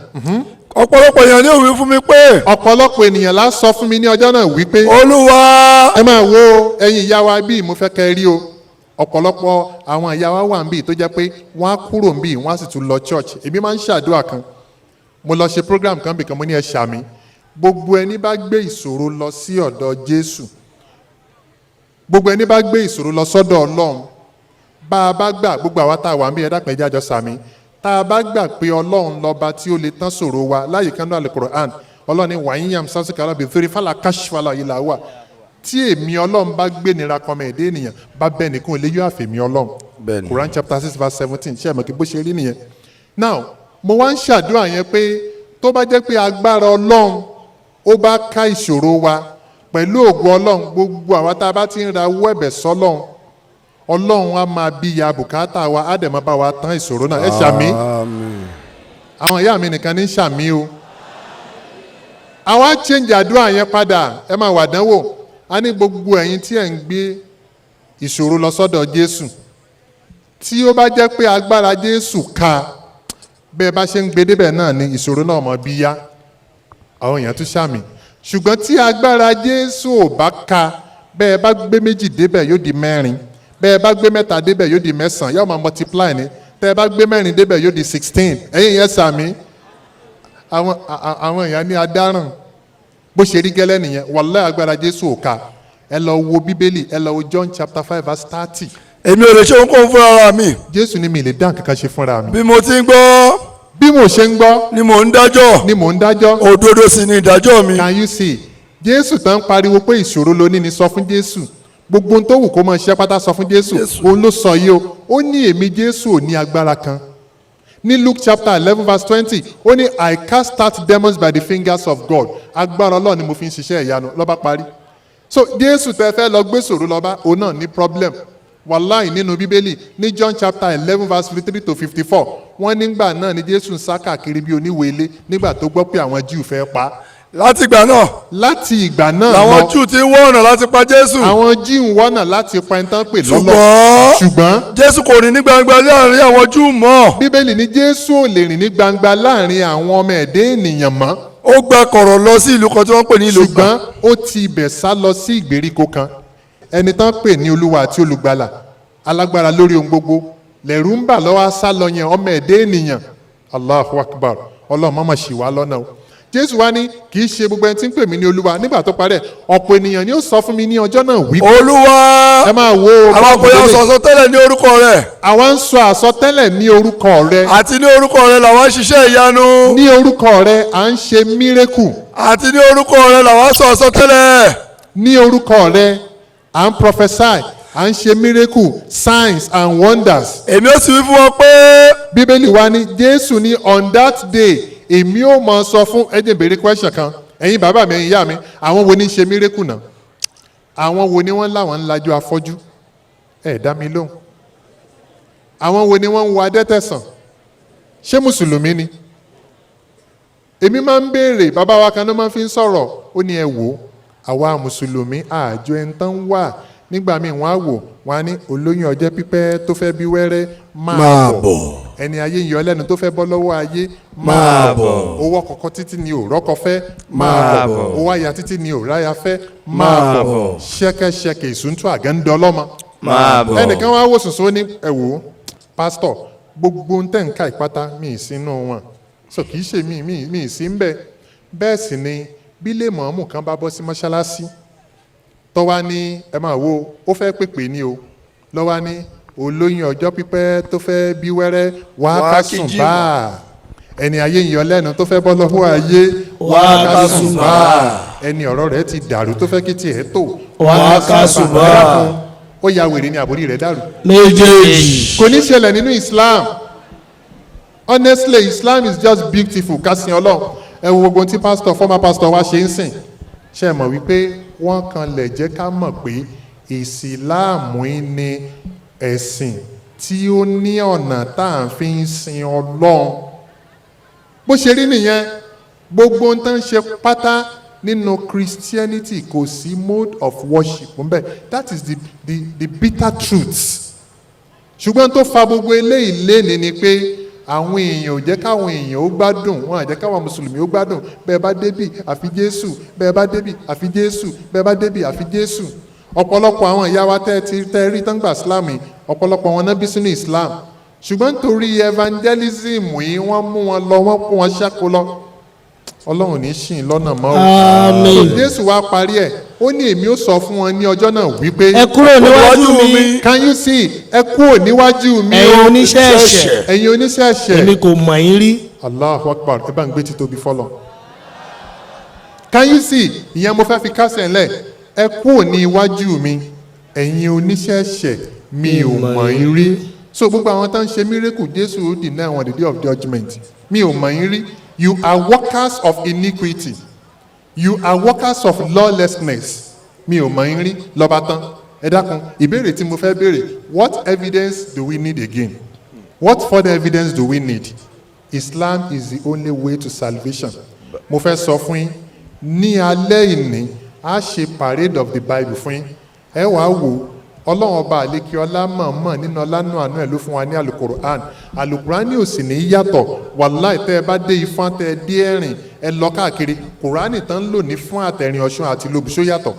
Speaker 3: ni ó wí fún mi pé.
Speaker 1: ọ̀pọ̀lọpọ̀ ènìyàn lá sọ fún mi ní ọjọ́ náà wípé.
Speaker 3: Olúwa.
Speaker 1: Ẹ máa wo ẹ̀yin ìyá wa bíi mo fẹ́ kẹ́ rí o. Ọ̀pọ̀lọpọ̀ àwọn ìyá wa wà níbí tó jẹ́ pé wọ́n á kúrò níbí wọ́n á sì tún lọ church. Èmi máa ń ṣàdúrà kan. Mo lọ ṣe program kan bìkan mo ní ẹ ṣàmì. Gbogbo ẹni bá gbé ìṣòro lọ sí ọ̀dọ̀ Jésù. Gbogbo ẹni bá gbé ìṣòro lọ sọ́dọ̀ Ọlọ́run. Bá a bá gbà gbogbo àwa tá a wà níbí ẹ dápẹ́ jájọ sàmì. Tá a bá gbà pé Ọlọ́run lọ́ba tí ó lè tán ṣòro wa láyé kan náà Al-Qur'an Ọlọ́run ní wàyíyàm sásìkàlà bíi torí fàlà káṣífàlà yìí là wà. Tí èmi Ọlọ́run bá gbé nira kan mọ̀ ẹ̀dẹ́ ènìyàn bá bẹ́ẹ̀ nìkan lè yọ àfẹ̀mí Ọlọ́run. Quran chapter 6 verse 17 ṣé ẹ mọ̀ kí bó ṣe rí nìyẹn. Now mo wá ń ṣàdúrà yẹn pé tó bá jẹ́ pé agbára Ọlọ́run ó bá ká ìṣòro wa pẹ̀lú ògo Ọlọ́run gbogbo àwa tá a bá ti ń ra owó ẹ̀bẹ̀ sọ́lọ́run Ọlọ́run á máa bí ya bùkátà wa á dẹ̀ máa bá wa tán ìṣòro náà ẹ ṣàmì. Àwọn ìyá mi nìkan ní ṣàmì o. Àwa change àdúrà yẹn padà ẹ máa wà dánwò a ní gbogbo ẹ̀yin tí ẹ̀ ń gbé ìṣòro lọ sọ́dọ̀ Jésù tí ó bá jẹ́ pé agbára Jésù ká bẹ́ẹ̀ bá ṣe ń gbé débẹ̀ náà ni ìṣòro náà mọ̀ bí yá àwọn èèyàn tún ṣàmì. Ṣùgbọ́n tí agbára Jésù ò bá ká bẹ́ẹ̀ bá gbé méjì débẹ̀ yóò di mẹ́rin bẹ́ẹ̀ bá gbé mẹ́ta débẹ̀ yóò di mẹ́sàn-án yóò máa multiply ni tẹ́ bá gbé mẹ́rin débẹ̀ yóò di 16 ẹ̀yin yẹn sàmì. Àwọn èèyàn ní adáràn bó ṣe rí gẹ́lẹ́ nìyẹn wàláhì agbára Jésù ò ká ẹ lọ wo Bíbélì ẹ lọ wo John chapter 5 verse 30.
Speaker 3: Èmi ò lè ṣe ohunkóhun fúnra ara mi.
Speaker 1: Jésù ní mi lè dá nǹkan kan ṣe fúnra mi.
Speaker 3: Bí mo ti ń gbọ́.
Speaker 1: Bí mo ṣe ń gbọ́.
Speaker 3: Ni mò ń dájọ́. Òdodo sì ni ìdájọ́ mi.
Speaker 1: Can you see? Jésù tán pariwo pé ìṣòro ló ní ni sọ fún Jésù. Gbogbo ohun tó wù kó máa ṣe pátá sọ fún Jésù. Òun ló sọ yìí o. Ó ní èmi Jésù ò ní agbára kan. Ní Luke chapter 11 verse 20 ó ní I cast out demons by the fingers of God. Agbára Ọlọ́run ni mo fi ń ṣiṣẹ́ ìyanu ló bá parí. So Jésù tẹ fẹ́ lọ gbé ṣòro lọ bá òun náà ní problem. Wàláì nínú Bíbélì ní John chapter 11 verse 53 to 54 wọ́n nígbà náà ni Jésù ń sá káàkiri bí oníwèélé nígbà tó gbọ́ pé àwọn Júù fẹ́ pa á.
Speaker 3: Láti ìgbà náà làwọn Júù ti ń wọ́ ọ̀nà láti pa Jésù.
Speaker 1: Àwọn Júù ń wọ́nà láti pa ẹni tán pè lọ́lọ́. Ṣùgbọ́n
Speaker 3: Jésù kò rìn ní gbangba láàrin àwọn Júù mọ́.
Speaker 1: Bíbélì ní Jésù ò lè rìn ní gbangba láàrin àwọn ọmọ ẹ̀dẹ́ ènìyàn mọ́.
Speaker 3: Ó gba kọ̀rọ̀ lọ sí ìlú kan tí wọ́n pè ní ìlú gbà.
Speaker 1: Ṣùgbọ́n ó ti ibẹ̀ sá lọ sí ìgbèríko kan ẹni tán pè ní Olúwa àti Olùgbàlà alágbára lórí ohun gbogbo lẹ̀rù ń bà lọ́wọ́ sá lọ yẹn ọmọ ẹ̀dẹ́ ènìyàn Allahu Akbar Ọlọ́run mọ̀mọ́ ṣì wá lọ́nà o. Jésù wá ní kì í ṣe gbogbo ẹni tí ń pè mí ní Olúwa nígbà tó parẹ́ ọ̀pọ̀ ènìyàn ni ó sọ fún mi ní ọjọ́ náà wípé.
Speaker 3: Olúwa
Speaker 1: ẹ máa wo
Speaker 3: àwọn akọ̀yà sọ àsọtẹ́lẹ̀ ní orúkọ rẹ̀.
Speaker 1: Àwa ń sọ àsọtẹ́lẹ̀ ní orúkọ rẹ̀.
Speaker 3: Àti ní orúkọ rẹ̀ làwọn ń ṣiṣẹ́ ìyanu.
Speaker 1: Ní orúkọ rẹ̀ à ń ṣe mírèkù.
Speaker 3: Àti ní orúkọ rẹ̀ làwọn sọ àsọtẹ́lẹ̀.
Speaker 1: Ní orúkọ rẹ̀ à ń prophesy à ń ṣe miracle signs and wonders.
Speaker 3: Èmi ó sì wí fún wọn pé.
Speaker 1: Bíbélì wa ní Jésù ní on that day èmi ó mọ sọ fún ẹ̀jẹ̀ béèrè question kan ẹ̀yin bàbá mi ẹ̀yin ìyá mi àwọn wo ní ṣe miracle náà àwọn wo ni wọ́n láwọn ń lajú afọ́jú ẹ̀ dá mi lóhùn àwọn wo ni wọ́n ń wo adẹ́tẹ̀ sàn ṣé mùsùlùmí ni èmi máa ń béèrè bàbá wa kan ló máa fi ń sọ̀rọ̀ ó ní ẹ wò àwa mùsùlùmí àjọ ẹ̀ ń tán wà nígbà míì wọ́n á wò wọ́n á ní olóyún ọjọ́ pípẹ́ tó fẹ́ bí wẹ́rẹ́
Speaker 4: Máa
Speaker 1: máa
Speaker 4: bọ̀.
Speaker 1: bọ̀ ẹni ayé ń yọ lẹ́nu tó fẹ́ bọ́ lọ́wọ́ ayé
Speaker 4: Máa bọ̀.
Speaker 1: owó kọ̀kọ́ títí ni ò rọ́kọ fẹ́
Speaker 5: Máa bọ̀.
Speaker 1: owó àyà títí ni ò ráyà fẹ́ máa bọ̀ ṣẹ́kẹ́ṣẹkẹ̀ ìsúntú àgẹ́ńdọ́lọ́mọ
Speaker 5: máa bọ̀.
Speaker 1: ẹnìkan wá wò sùnsùn ó ní ẹ wò ó pásítọ̀ gbogbo ń tẹ̀ ń ká ìpátá mi ì sínú wọn so kì í ṣe mi ì sí ń bẹ bẹ́ẹ̀ sì ni bí lè mọ̀ọ́mù kan bá bọ́ sí mọ́ṣáláṣí tọ́wá ní ẹ máa wo ó fẹ́ pèpè ní o lọ́wọ́ ní olóyún ọjọ́ pípẹ́ tó fẹ́ bí wẹ́rẹ́ wá ká sùn bá ẹni ayé ń yọ lẹ́nu tó fẹ́ bọ́ lọ́wọ́ ayé wá ká sùn bá ẹni ọ̀rọ̀ rẹ̀ ti dàrú tó fẹ́ kí tiẹ̀ tó
Speaker 9: wá ká sùn bá.
Speaker 1: ó ya wèrè ní àbórí rẹ̀ dàrú.
Speaker 9: méjèèjì.
Speaker 1: kò ní ṣẹlẹ̀ nínú Islam honestly Islam is just beautiful kásìn ọlọ́run ẹ wo gbogbo tí pastor former pastor wa ṣe ń sìn ṣe mọ̀ wípé wọ́n kan lè jẹ́ ká mọ̀ pé ìsìláàmù ni ẹ̀sìn tí ó ní ọ̀nà tá à ń fi ń sin ọlọ́run bó ṣe rí nìyẹn gbogbo ohun tó ń ṣe pátá nínú Christianity kò sí mode of worship ńbẹ that is the bitter truth ṣùgbọ́n tó fa gbogbo eléyìí léni ni pé àwọn èèyàn ò jẹ́ káwọn èèyàn ó gbádùn wọn à jẹ́ káwọn mùsùlùmí ó gbádùn bẹ́ẹ̀ bá débì àfi Jésù bẹ́ẹ̀ bá débì àfi Jésù bẹ́ẹ̀ bá débì àfi Jésù ọ̀pọ̀lọpọ̀ àwọn ìyá wa tẹ́ rí tán gbà Islam yìí ọ̀pọ̀lọpọ̀ wọn náà bí sínú Islam ṣùgbọ́n nítorí evangelism yìí wọ́n mú wọn lọ wọ́n kó wọn ṣáko lọ Ọlọ́run ní ṣìn lọ́nà mọ́ o.
Speaker 9: Àmín.
Speaker 1: Jésù wá parí ẹ̀ ó ní èmi ó sọ fún wọn ní ọjọ́ náà wípé
Speaker 9: ẹ kúrò níwájú mi.
Speaker 1: can you see ẹ kúrò níwájú mi
Speaker 9: ẹ̀yin oníṣẹ́ ẹ̀ṣẹ̀.
Speaker 1: ẹ̀yin oníṣẹ́ ẹ̀ṣẹ̀.
Speaker 9: èmi kò mọ̀ yín rí.
Speaker 1: Allahu Akbar ẹ bá ń gbé títóbi fọlọ. can you see ìyẹn mo fẹ́ fi kásẹ̀ ńlẹ̀ ẹ kúrò ní iwájú mi ẹ̀yin oníṣẹ́ ẹ̀ṣẹ̀ mi ò mọ̀ yín rí. so gbogbo àwọn tó ń ṣe miracle Jésù ó dì náà wọn the day of judgment mi ò mọ̀ yín rí. You are workers of iniquity. You are workers of lawlessness. Mi ò mọ̀ yín rí lọ́ba tán. Ẹ dákun, ìbéèrè tí mo fẹ́ béèrè, what evidence do we need again? What further evidence do we need? Islam is the only way to salvation. Mo fẹ́ sọ fún yín, ní alẹ́ ìní, a ṣe parade of the Bible fún yín. Ẹ wàá wò Ọlọ́run ọba àlékè ọlá mọ̀ọ́mọ̀ nínú ọlánú àánú ẹ̀ ló fún wa ní alukoran alukoran ni ò sì ní yàtọ̀ wàláì tẹ́ ẹ bá dé ifá tẹ́ ẹ dé ẹ̀rìn ẹ lọ káàkiri kùránì tán ń lò ní fún àtẹ̀rìn ọ̀ṣun àti lóbùsó yàtọ̀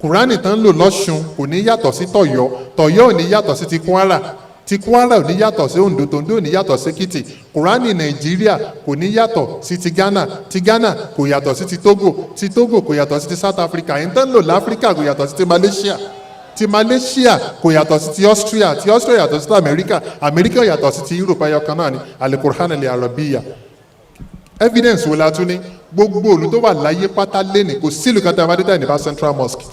Speaker 1: kùránì tán ń lò lọ́ṣun kò ní yàtọ̀ sí tọ̀yọ́ tọ̀yọ́ ò ní yàtọ̀ sí ti kwara ò ní yàtọ̀ sí ondo tondo ò ní yàtọ̀ sí èkìtì kùránì nàìjíríà kò ní yàtọ̀ sí ti ghana kò yàtọ̀ sí ti togo kò yàtọ̀ sí ti south africa ẹ̀ ń tán lò láfíríkà kò yàtọ̀ sí ti malaysia kò yàtọ̀ sí ti austria yàtọ̀ sí ti america yàtọ̀ sí ti europe ayọ̀kan náà ni alikur'an al-arabiya evidence wo la tún ní gbogbo olú tó wà láyé pátá lẹ́nì kò sílùú kan tí a bá dé tẹ̀ ní bá central mosque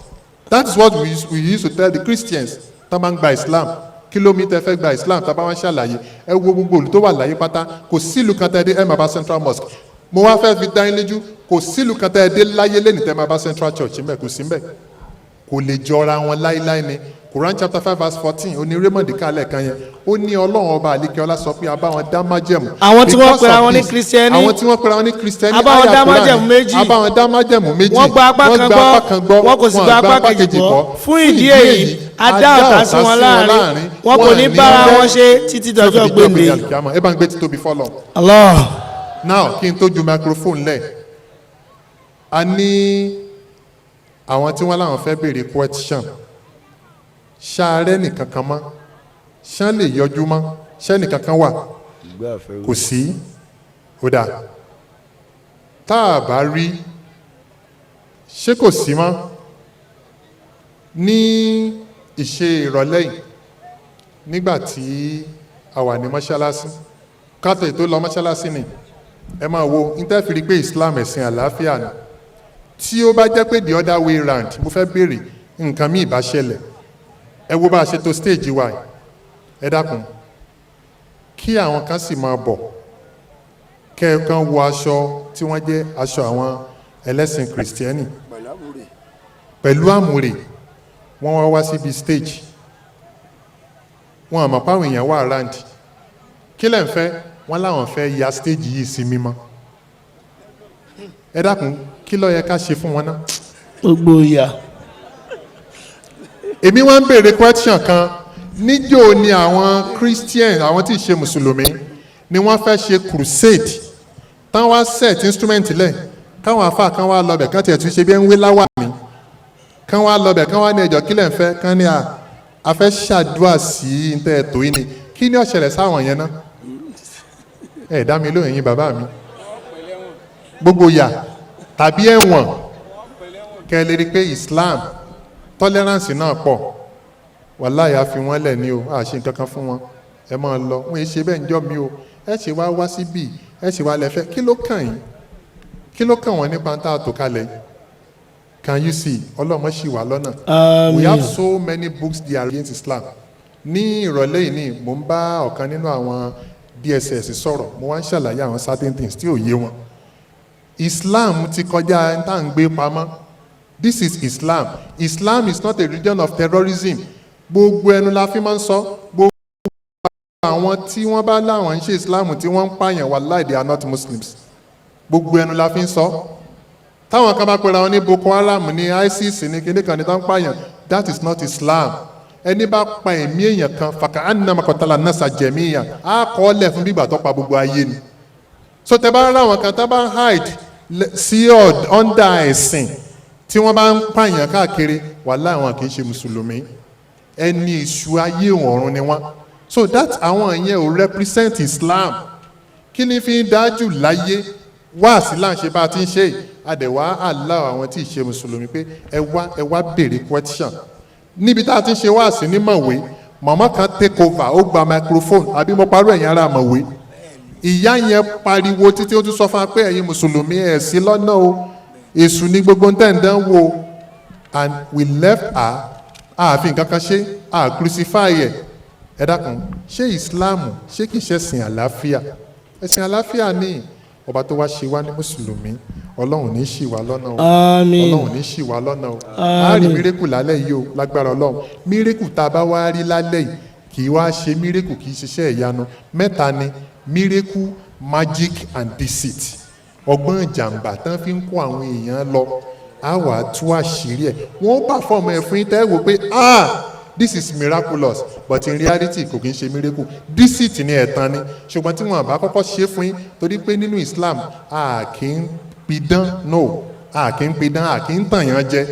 Speaker 1: that is what we used to tell the christians tá máa ń gba islam kìlómítà fẹ́ gba islam tá bá wá ń ṣàlàyé ẹ wo gbogbo olú tó wà láyé pátá kò sílùú kan tẹ́ dé ẹ máa bá central mosque mo wá fẹ́ fi dá yín lójú kò sílùú kan tẹ́ dé láyé lẹ́nì tẹ́ máa bá central church ń bẹ̀ kò sí ń bẹ̀ kò lè jọra wọn láíláí ni Quran chapter 5 verse 14 ó ní Raymond kálẹ̀ kan yẹn ó ní Ọlọ́run ọba àlékeọlá sọ pé a bá wọn dá májẹ̀mú.
Speaker 9: àwọn tí wọ́n pera wọn ní kristiẹni
Speaker 1: àwọn tí wọ́n pera wọn ní kristiẹni
Speaker 9: a bá wọn dá májẹ̀mú méjì
Speaker 1: a bá wọn dá májẹ̀mú méjì
Speaker 9: wọ́n gba apá kan gbọ́ wọ́n kò sì gba apá kejì gbọ́ fún ìdí èyí a dá ọ̀tá sí wọn láàrin wọn kò ní bára wọn ṣe títí dọjọ́ gbèǹde.
Speaker 1: ẹ bá ń gbé títóbi fọlọ.
Speaker 9: Allah.
Speaker 1: now kí n tó ju microphone lẹ̀ a ní àwọn tí wọ́n láwọn fẹ́ béèrè question ṣáárẹ́ nìkan kan mọ́ ṣán lè yọjú mọ́ ṣẹ́ nìkan kan wà kò sí ó dà tá a bá rí ṣé kò sí mọ́ ní ìṣe ìrọ̀lẹ́ yìí nígbà tí a wà ní mọ́ṣáláṣí kátó ètò lọ mọ́ṣáláṣí ni ẹ máa wo interfere pé Islam ẹ̀sìn àlàáfíà ni tí ó bá jẹ́ pé the other way round mo fẹ́ béèrè nǹkan míì bá ṣẹlẹ̀ ẹ wo bá a ṣe tó stage wa ẹ dákun kí àwọn kan sì máa bọ̀ kẹ́ẹ̀kan wọ aṣọ tí wọ́n jẹ́ aṣọ àwọn ẹlẹ́sìn kìrìsìtẹ́nì pẹ̀lú àmùrè wọ́n wá síbi stage wọn àmọ́ páwọn èèyàn wà around kí lẹ́ ń fẹ́ wọ́n láwọn fẹ́ ya stage yìí sí mímọ́ ẹ dákun kí ló yẹ ká ṣe fún wọn náà.
Speaker 9: gbogbo ìyà.
Speaker 1: èmi wá ń béèrè question kan níjó ni àwọn Christian àwọn tí ì ṣe mùsùlùmí ni wọ́n fẹ́ ṣe crusade tán wá set instrument lẹ̀ káwọn afa kan wá lọ bẹ̀ kán tiẹ̀ tún ṣe bí ẹ̀ ń wé láwà mi kán wá lọ bẹ̀ kán wá ní ẹjọ́ kílẹ̀ ń fẹ́ kán ní a fẹ́ ṣàdúrà sí ntẹ́ ẹ̀tọ́ yìí ni kí ni ó ṣẹlẹ̀ sáwọn yẹn náà ẹ̀ dá mi lóhùn yín bàbá mi gbogbo yà tàbí ẹ̀wọ̀n kẹ́ ẹ lè rí i pé Islam tolerance náà pọ̀ wàláyà fi wọ́n lẹ̀ ní o àṣe nǹkan kan fún wọn ẹ máa lọ wọ́n yé ṣe bẹ́ẹ̀ ń jọ́ mi o ẹ ṣe wá síbí ẹ ṣe wá lẹ́fẹ́ kí ló kàn yín kí ló kàn wọ́n nípa tá a tó kalẹ̀ can you see ọlọ́mọ ṣì wà lọ́nà we have so many books they are against Islam ní ìrọ̀lẹ́ yìí ni mò ń bá ọ̀kan nínú àwọn DSS sọ̀rọ̀ mo wá ń ṣàlàyé àwọn certain things tí ò yé wọn Islam ti kọjá tá à ń gbé pamọ́ this is Islam. Islam is not a religion of terrorism. Gbogbo ẹnu la fi máa ń sọ. Gbogbo àwọn tí wọ́n bá láwọn ń ṣe Islam tí wọ́n ń pààyàn wallahi they are not Muslims. Gbogbo ẹnu la fi ń sọ. Táwọn kan bá pera wọn ní Boko Haram ní ISIS ní kíní kan ní tán pààyàn that is not Islam. Ẹni bá pa ẹ̀mí èèyàn kan faka'annama qatala an-nasa jami'an á kọ́ lẹ̀ fún bígbà tó pa gbogbo ayé ni. So tẹ bá ráwọn kan tá bá hide sí under ẹ̀sìn tí wọ́n bá ń pààyàn káàkiri wàláhì àwọn kì í ṣe mùsùlùmí ẹni ìṣù ayé ọ̀run ni wọ́n so that àwọn yẹn ò represent Islam kí ni fi ń dájú láyé wá sí láǹṣe bá a ti ń ṣe àdẹ̀wá allow àwọn tí ì ṣe mùsùlùmí pé ẹ wá béèrè question níbi tá a ti ń ṣe wá sí ní mọ̀wé màmá kan take over ó gba microphone àbí mo parọ́ ẹ̀yin ará mọ̀wé ìyá yẹn pariwo títí ó tún sọ fún wa pé ẹ̀yin mùsùlùmí ẹ̀ sí lọ́nà o èṣù ní gbogbo ń tẹ̀ǹdán wo and we left her ààfin kankan ṣe crucify ẹ̀ ẹ dákun ṣé Islam ṣé kìí ṣe ẹ̀sìn àlàáfíà ẹ̀sìn àlàáfíà ní ọba tó wá ṣe wá ní mùsùlùmí ọlọ́run ní ṣì wá lọ́nà o ọlọ́run ní ṣì wá lọ́nà o a rí mírèkù lálẹ́ yìí o lágbára ọlọ́run mírèkù tá a bá wá rí lálẹ́ yìí kì í wá ṣe mírèkù kì í ṣiṣẹ́ ìyanu mẹ́ta ni mírèkù magic and deceit ọgbọ́n ìjàmbá tán fi ń kó àwọn èèyàn lọ á wà á tú àṣírí ẹ̀ wọ́n bá fọ́ọ̀mù ẹ̀ fún yín tẹ́ wò pé this is miraculous but in reality kò kí ń ṣe miracle deceit ni ẹ̀tàn ni ṣùgbọ́n tí wọ́n bá kọ́kọ́ ṣe fún yín torí pé nínú Islam a kì í pidán no a kì í pidán a kì í tàn yàn jẹ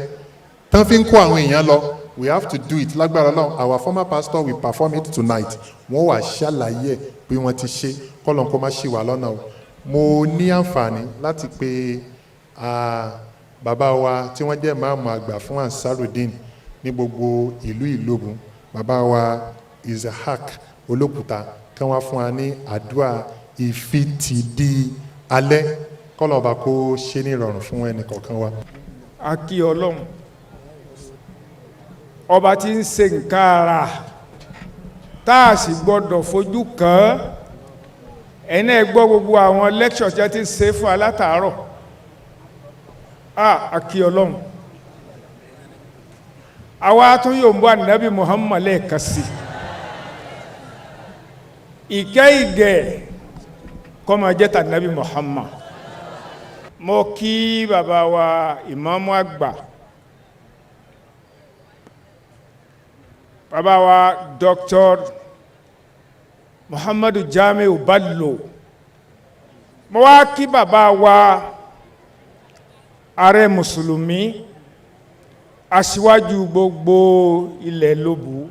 Speaker 1: tán fi ń kó àwọn èèyàn lọ we have to do it lágbára Ọlọ́run our former pastor will perform it tonight wọ́n wà ṣàlàyé bí wọ́n ti ṣe kọ́lọ́n kó má ṣì wà lọ́nà o mo ní àǹfààní láti pe bàbá wa tí wọ́n jẹ́ máàmù àgbà fún Ansarudeen ní gbogbo ìlú Ìlóbùn bàbá wa Isaac Olókùta kí wọ́n fún wa ní àdúrà ìfitìdí alẹ́ kọ́lọ́ọ̀bà kó ṣe ní ìrọ̀rùn fún ẹnì kọ̀ọ̀kan wa.
Speaker 10: a kí Ọlọ́run ọba tí ń ṣe nǹkan ara tá a sì gbọ́dọ̀ fojú kàn án ẹ̀yin ẹ gbọ́ gbogbo àwọn lectures tí a ti ṣe fún alátàárọ̀ a kí Ọlọ́run àwa tún yóò ń bọ́ ànábì Muhammad lẹ́ẹ̀kan sí ìkẹ́ ìgẹ̀ kó máa jẹ́ tànábì Muhammad mo kí bàbá wa ìmáàmù àgbà bàbá wa Dr. Muhammadu Jamiu Bello mo wá kí bàbá wa ààrẹ mùsùlùmí aṣíwájú gbogbo ilẹ̀ Lóbù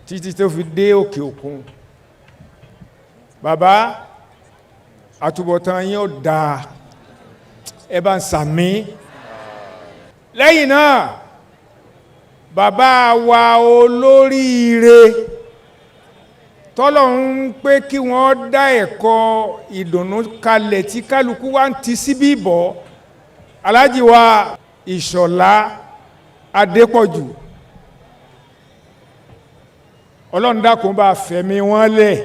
Speaker 10: títí tó fi dé òkè òkun bàbá àtúbọ̀tán yín ó dáa ẹ bá ń sàmí lẹ́yìn náà bàbá wa olóríire tọ́lọ́run pé kí wọ́n dá ẹ̀kọ́ ìdùnnú kalẹ̀ tí kálukú wá ń ti síbí bọ̀ Alhaji wa Ìṣọ̀lá Adépọ̀jù Ọlọ́run dákun bá fẹ̀mí wọn lẹ̀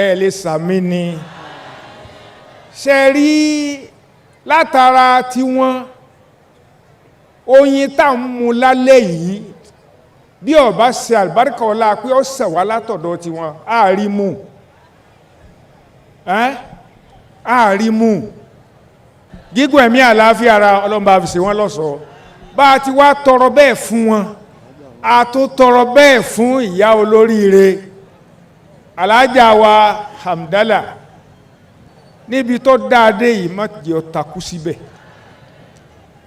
Speaker 10: ẹ lè sàmí ni ṣe rí látara tiwọn oyin tá ń mu lálẹ́ yìí bí ọba ṣe àlùbáríkà ọlá pé ó ṣẹ̀ wá látọ̀dọ̀ tiwọn àárímù àárímù gígùn ẹ̀mí àlàáfíà ara Ọlọ́run bá fi ṣe wọ́n lọ́ṣọ̀ọ́ bá a ti wá tọrọ bẹ́ẹ̀ fún wọn a tó tọrọ bẹ́ẹ̀ fún ìyá olóríire alájà wa Hamdala níbi tó dáadé yìí má jẹ́ ó takú síbẹ̀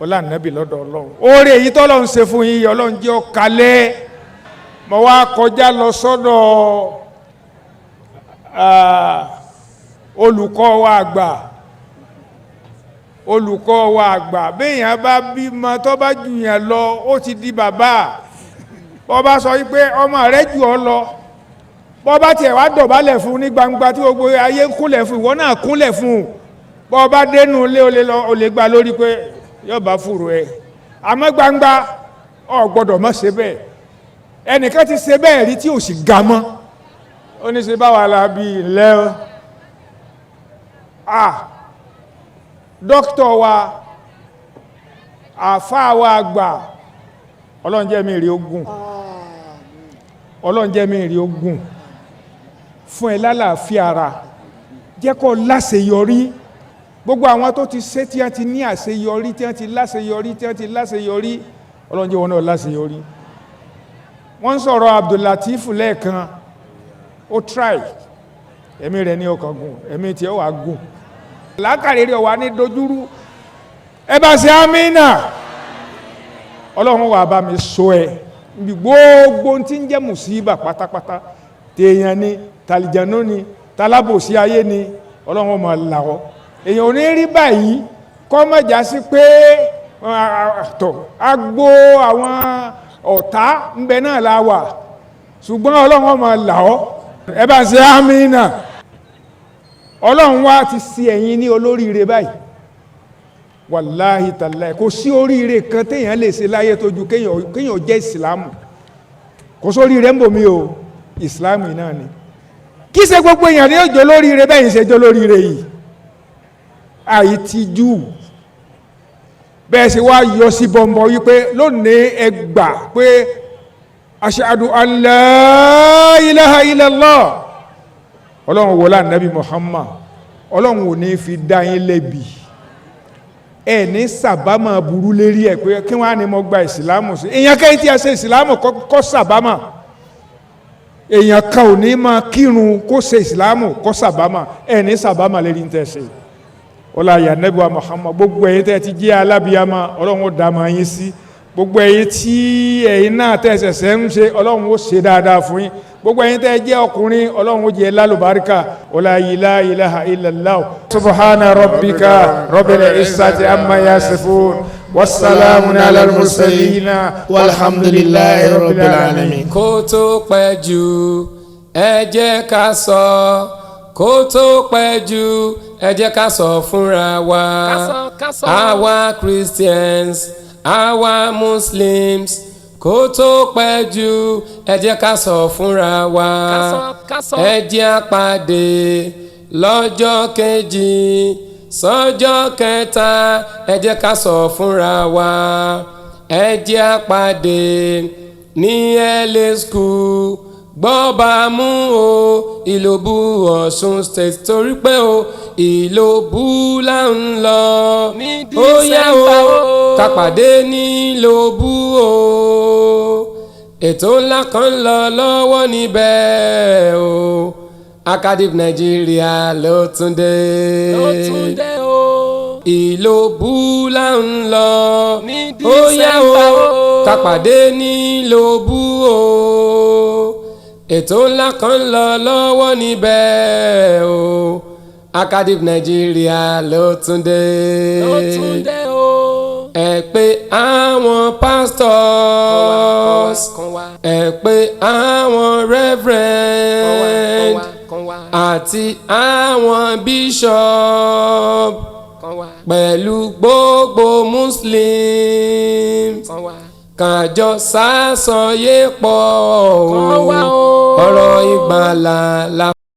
Speaker 10: ọlá nàbì lọ́dọ̀ ọlọ́run oore èyí tọ́lọ́run ṣe fún yín ọlọ́run jẹ́ ó kalẹ̀ mo wá kọjá lọ sọ́dọ̀ olùkọ́ wa àgbà béèyàn bá bímọ tó bá jù yàn lọ ó ti di bàbá bọ́ bá sọ wípé ọmọ rẹ̀ jù ọ lọ bọ́ bá tiẹ̀ wá dọ̀bálẹ̀ fún ní gbangba tí gbogbo ayé ń kúnlẹ̀ fún ìwọ náà kúnlẹ̀ fún bọ́ bá dénú ilé o lè gba lórí pé yóò bá fúru ẹ àmọ́ gbangba ọ gbọ́dọ̀ má ṣe bẹ́ẹ̀ ẹnìkan ti ṣe bẹ́ẹ̀ rí tí ò sì ga mọ́ ó ní ṣe báwa la bí ilẹ̀ dókítà wa àfáà wa àgbà ọlọ́run jẹ́ mi rí ogun ọlọ́run jẹ́ mi rí ogun fún ẹ lálàáfíà ara jẹ́ kó láṣeyọrí gbogbo àwọn tó ti ṣe tí wọ́n ti ní àṣeyọrí tí wọ́n ti láṣeyọrí ọlọ́run jẹ́ wọn náà láṣeyọrí wọ́n ń sọ̀rọ̀ Abdulatif lẹ́ẹ̀kan ó try ẹ̀mí rẹ̀ ní ọkàn gùn ẹ̀mí tí ó wà gùn lákàrí rẹ̀ wà ní dojúrú ẹ bá ṣe amínà ọlọ́run wà bá mi sọ ẹ níbi gbogbo tí ń jẹ́ mùsíbà pátápátá tèèyàn ni tàlìjànú ni talábòsí ayé ni ọlọ́run máa là ọ́ èèyàn ò ní rí báyìí kọ́ mọ̀já sí pé agbó àwọn ọ̀tá ń bẹ náà la wà ṣùgbọ́n ọlọ́run máa là ọ́ ẹ bá ṣe amínà ọlọ́run wá ti sí ẹ̀yin ní olóríire báyìí wàláhì tàláhì kò sí oríire kan téèyàn lè ṣe láyé tó ju kéèyàn jẹ́ ìsìlámù kò sóríire ń bò mí o ìsìlámù náà ni kí ṣe gbogbo èèyàn ní òjò lóríire bẹ́yìn ṣe jọ lóríire yìí àìtijú bẹ́ẹ̀ ṣe wá yọ sí bọ̀m̀bọ̀ wípé lónìí ẹ gbà pé ashhadu an la ilaha illallah ọlọ́run wọlá nàbí Muhammad ọlọ́run ò ní fi dá yín lẹ́bi ẹ ní sàbámà burú lérí ẹ pé kí wọ́n á ní mo gba ìsìlámù sí èèyàn kẹ́yìn tí a ṣe ìsìlámù kọ́ sàbámà èèyàn kan ò ní máa kírun kó ṣe ìsìlámù kọ́ sàbámà ẹ ní sàbámà lérí ń tẹ̀sẹ̀ ọlá àyà nàbí wa Muhammad gbogbo ẹ̀yin tẹ́ ti jẹ́ alábíyámà ọlọ́run ó dá máa yín sí gbogbo ẹ̀yin tí ẹ̀yin náà tẹ̀sẹ̀sẹ̀ ń ṣe ọlọ́run ó ṣe dáadáa fún yín gbogbo ẹ̀yin tẹ́ jẹ́ ọkùnrin ọlọ́run ó jẹ́ lálùbáríkà ọlá la ilaha illallah subhana rabbika rabbil izzati amma yasifun wassalamun ala al-mursalin walhamdulillahi rabbil alamin.
Speaker 11: kó tó pẹ́ jù ẹ jẹ́ ká sọ kó tó pẹ́ jù ẹ jẹ́ ká sọ fúnra wa àwa Christians àwa Muslims kó tó pẹ́ jù ẹ jẹ́ ká sọ fúnra wa ẹ jẹ́ á pàdé lọ́jọ́ kejì sọ́jọ́ kẹta ẹ jẹ́ ká sọ fúnra wa ẹ jẹ́ á pàdé ní LA school gbọ́ba mú o Ìlòbù Ọ̀ṣun state torí pé o Ìlòbù là ń lọ ó yá o ká pàdé ní Ìlòbù o ètò ńlá kan lọ lọ́wọ́ níbẹ̀ o Academy Nigeria ló tún dé o Ìlòbù là ń lọ ó yá o ká pàdé ní Ìlòbù o ètò ńlá kan lọ lọ́wọ́ níbẹ̀ o Academy Nigeria ló tún dé o ẹ pé àwọn pastors ẹ pé àwọn reverend àti àwọn bishop pẹ̀lú gbogbo Muslim kájọ sásọyé pọ̀ ọ̀rọ̀ ìgbàlà la.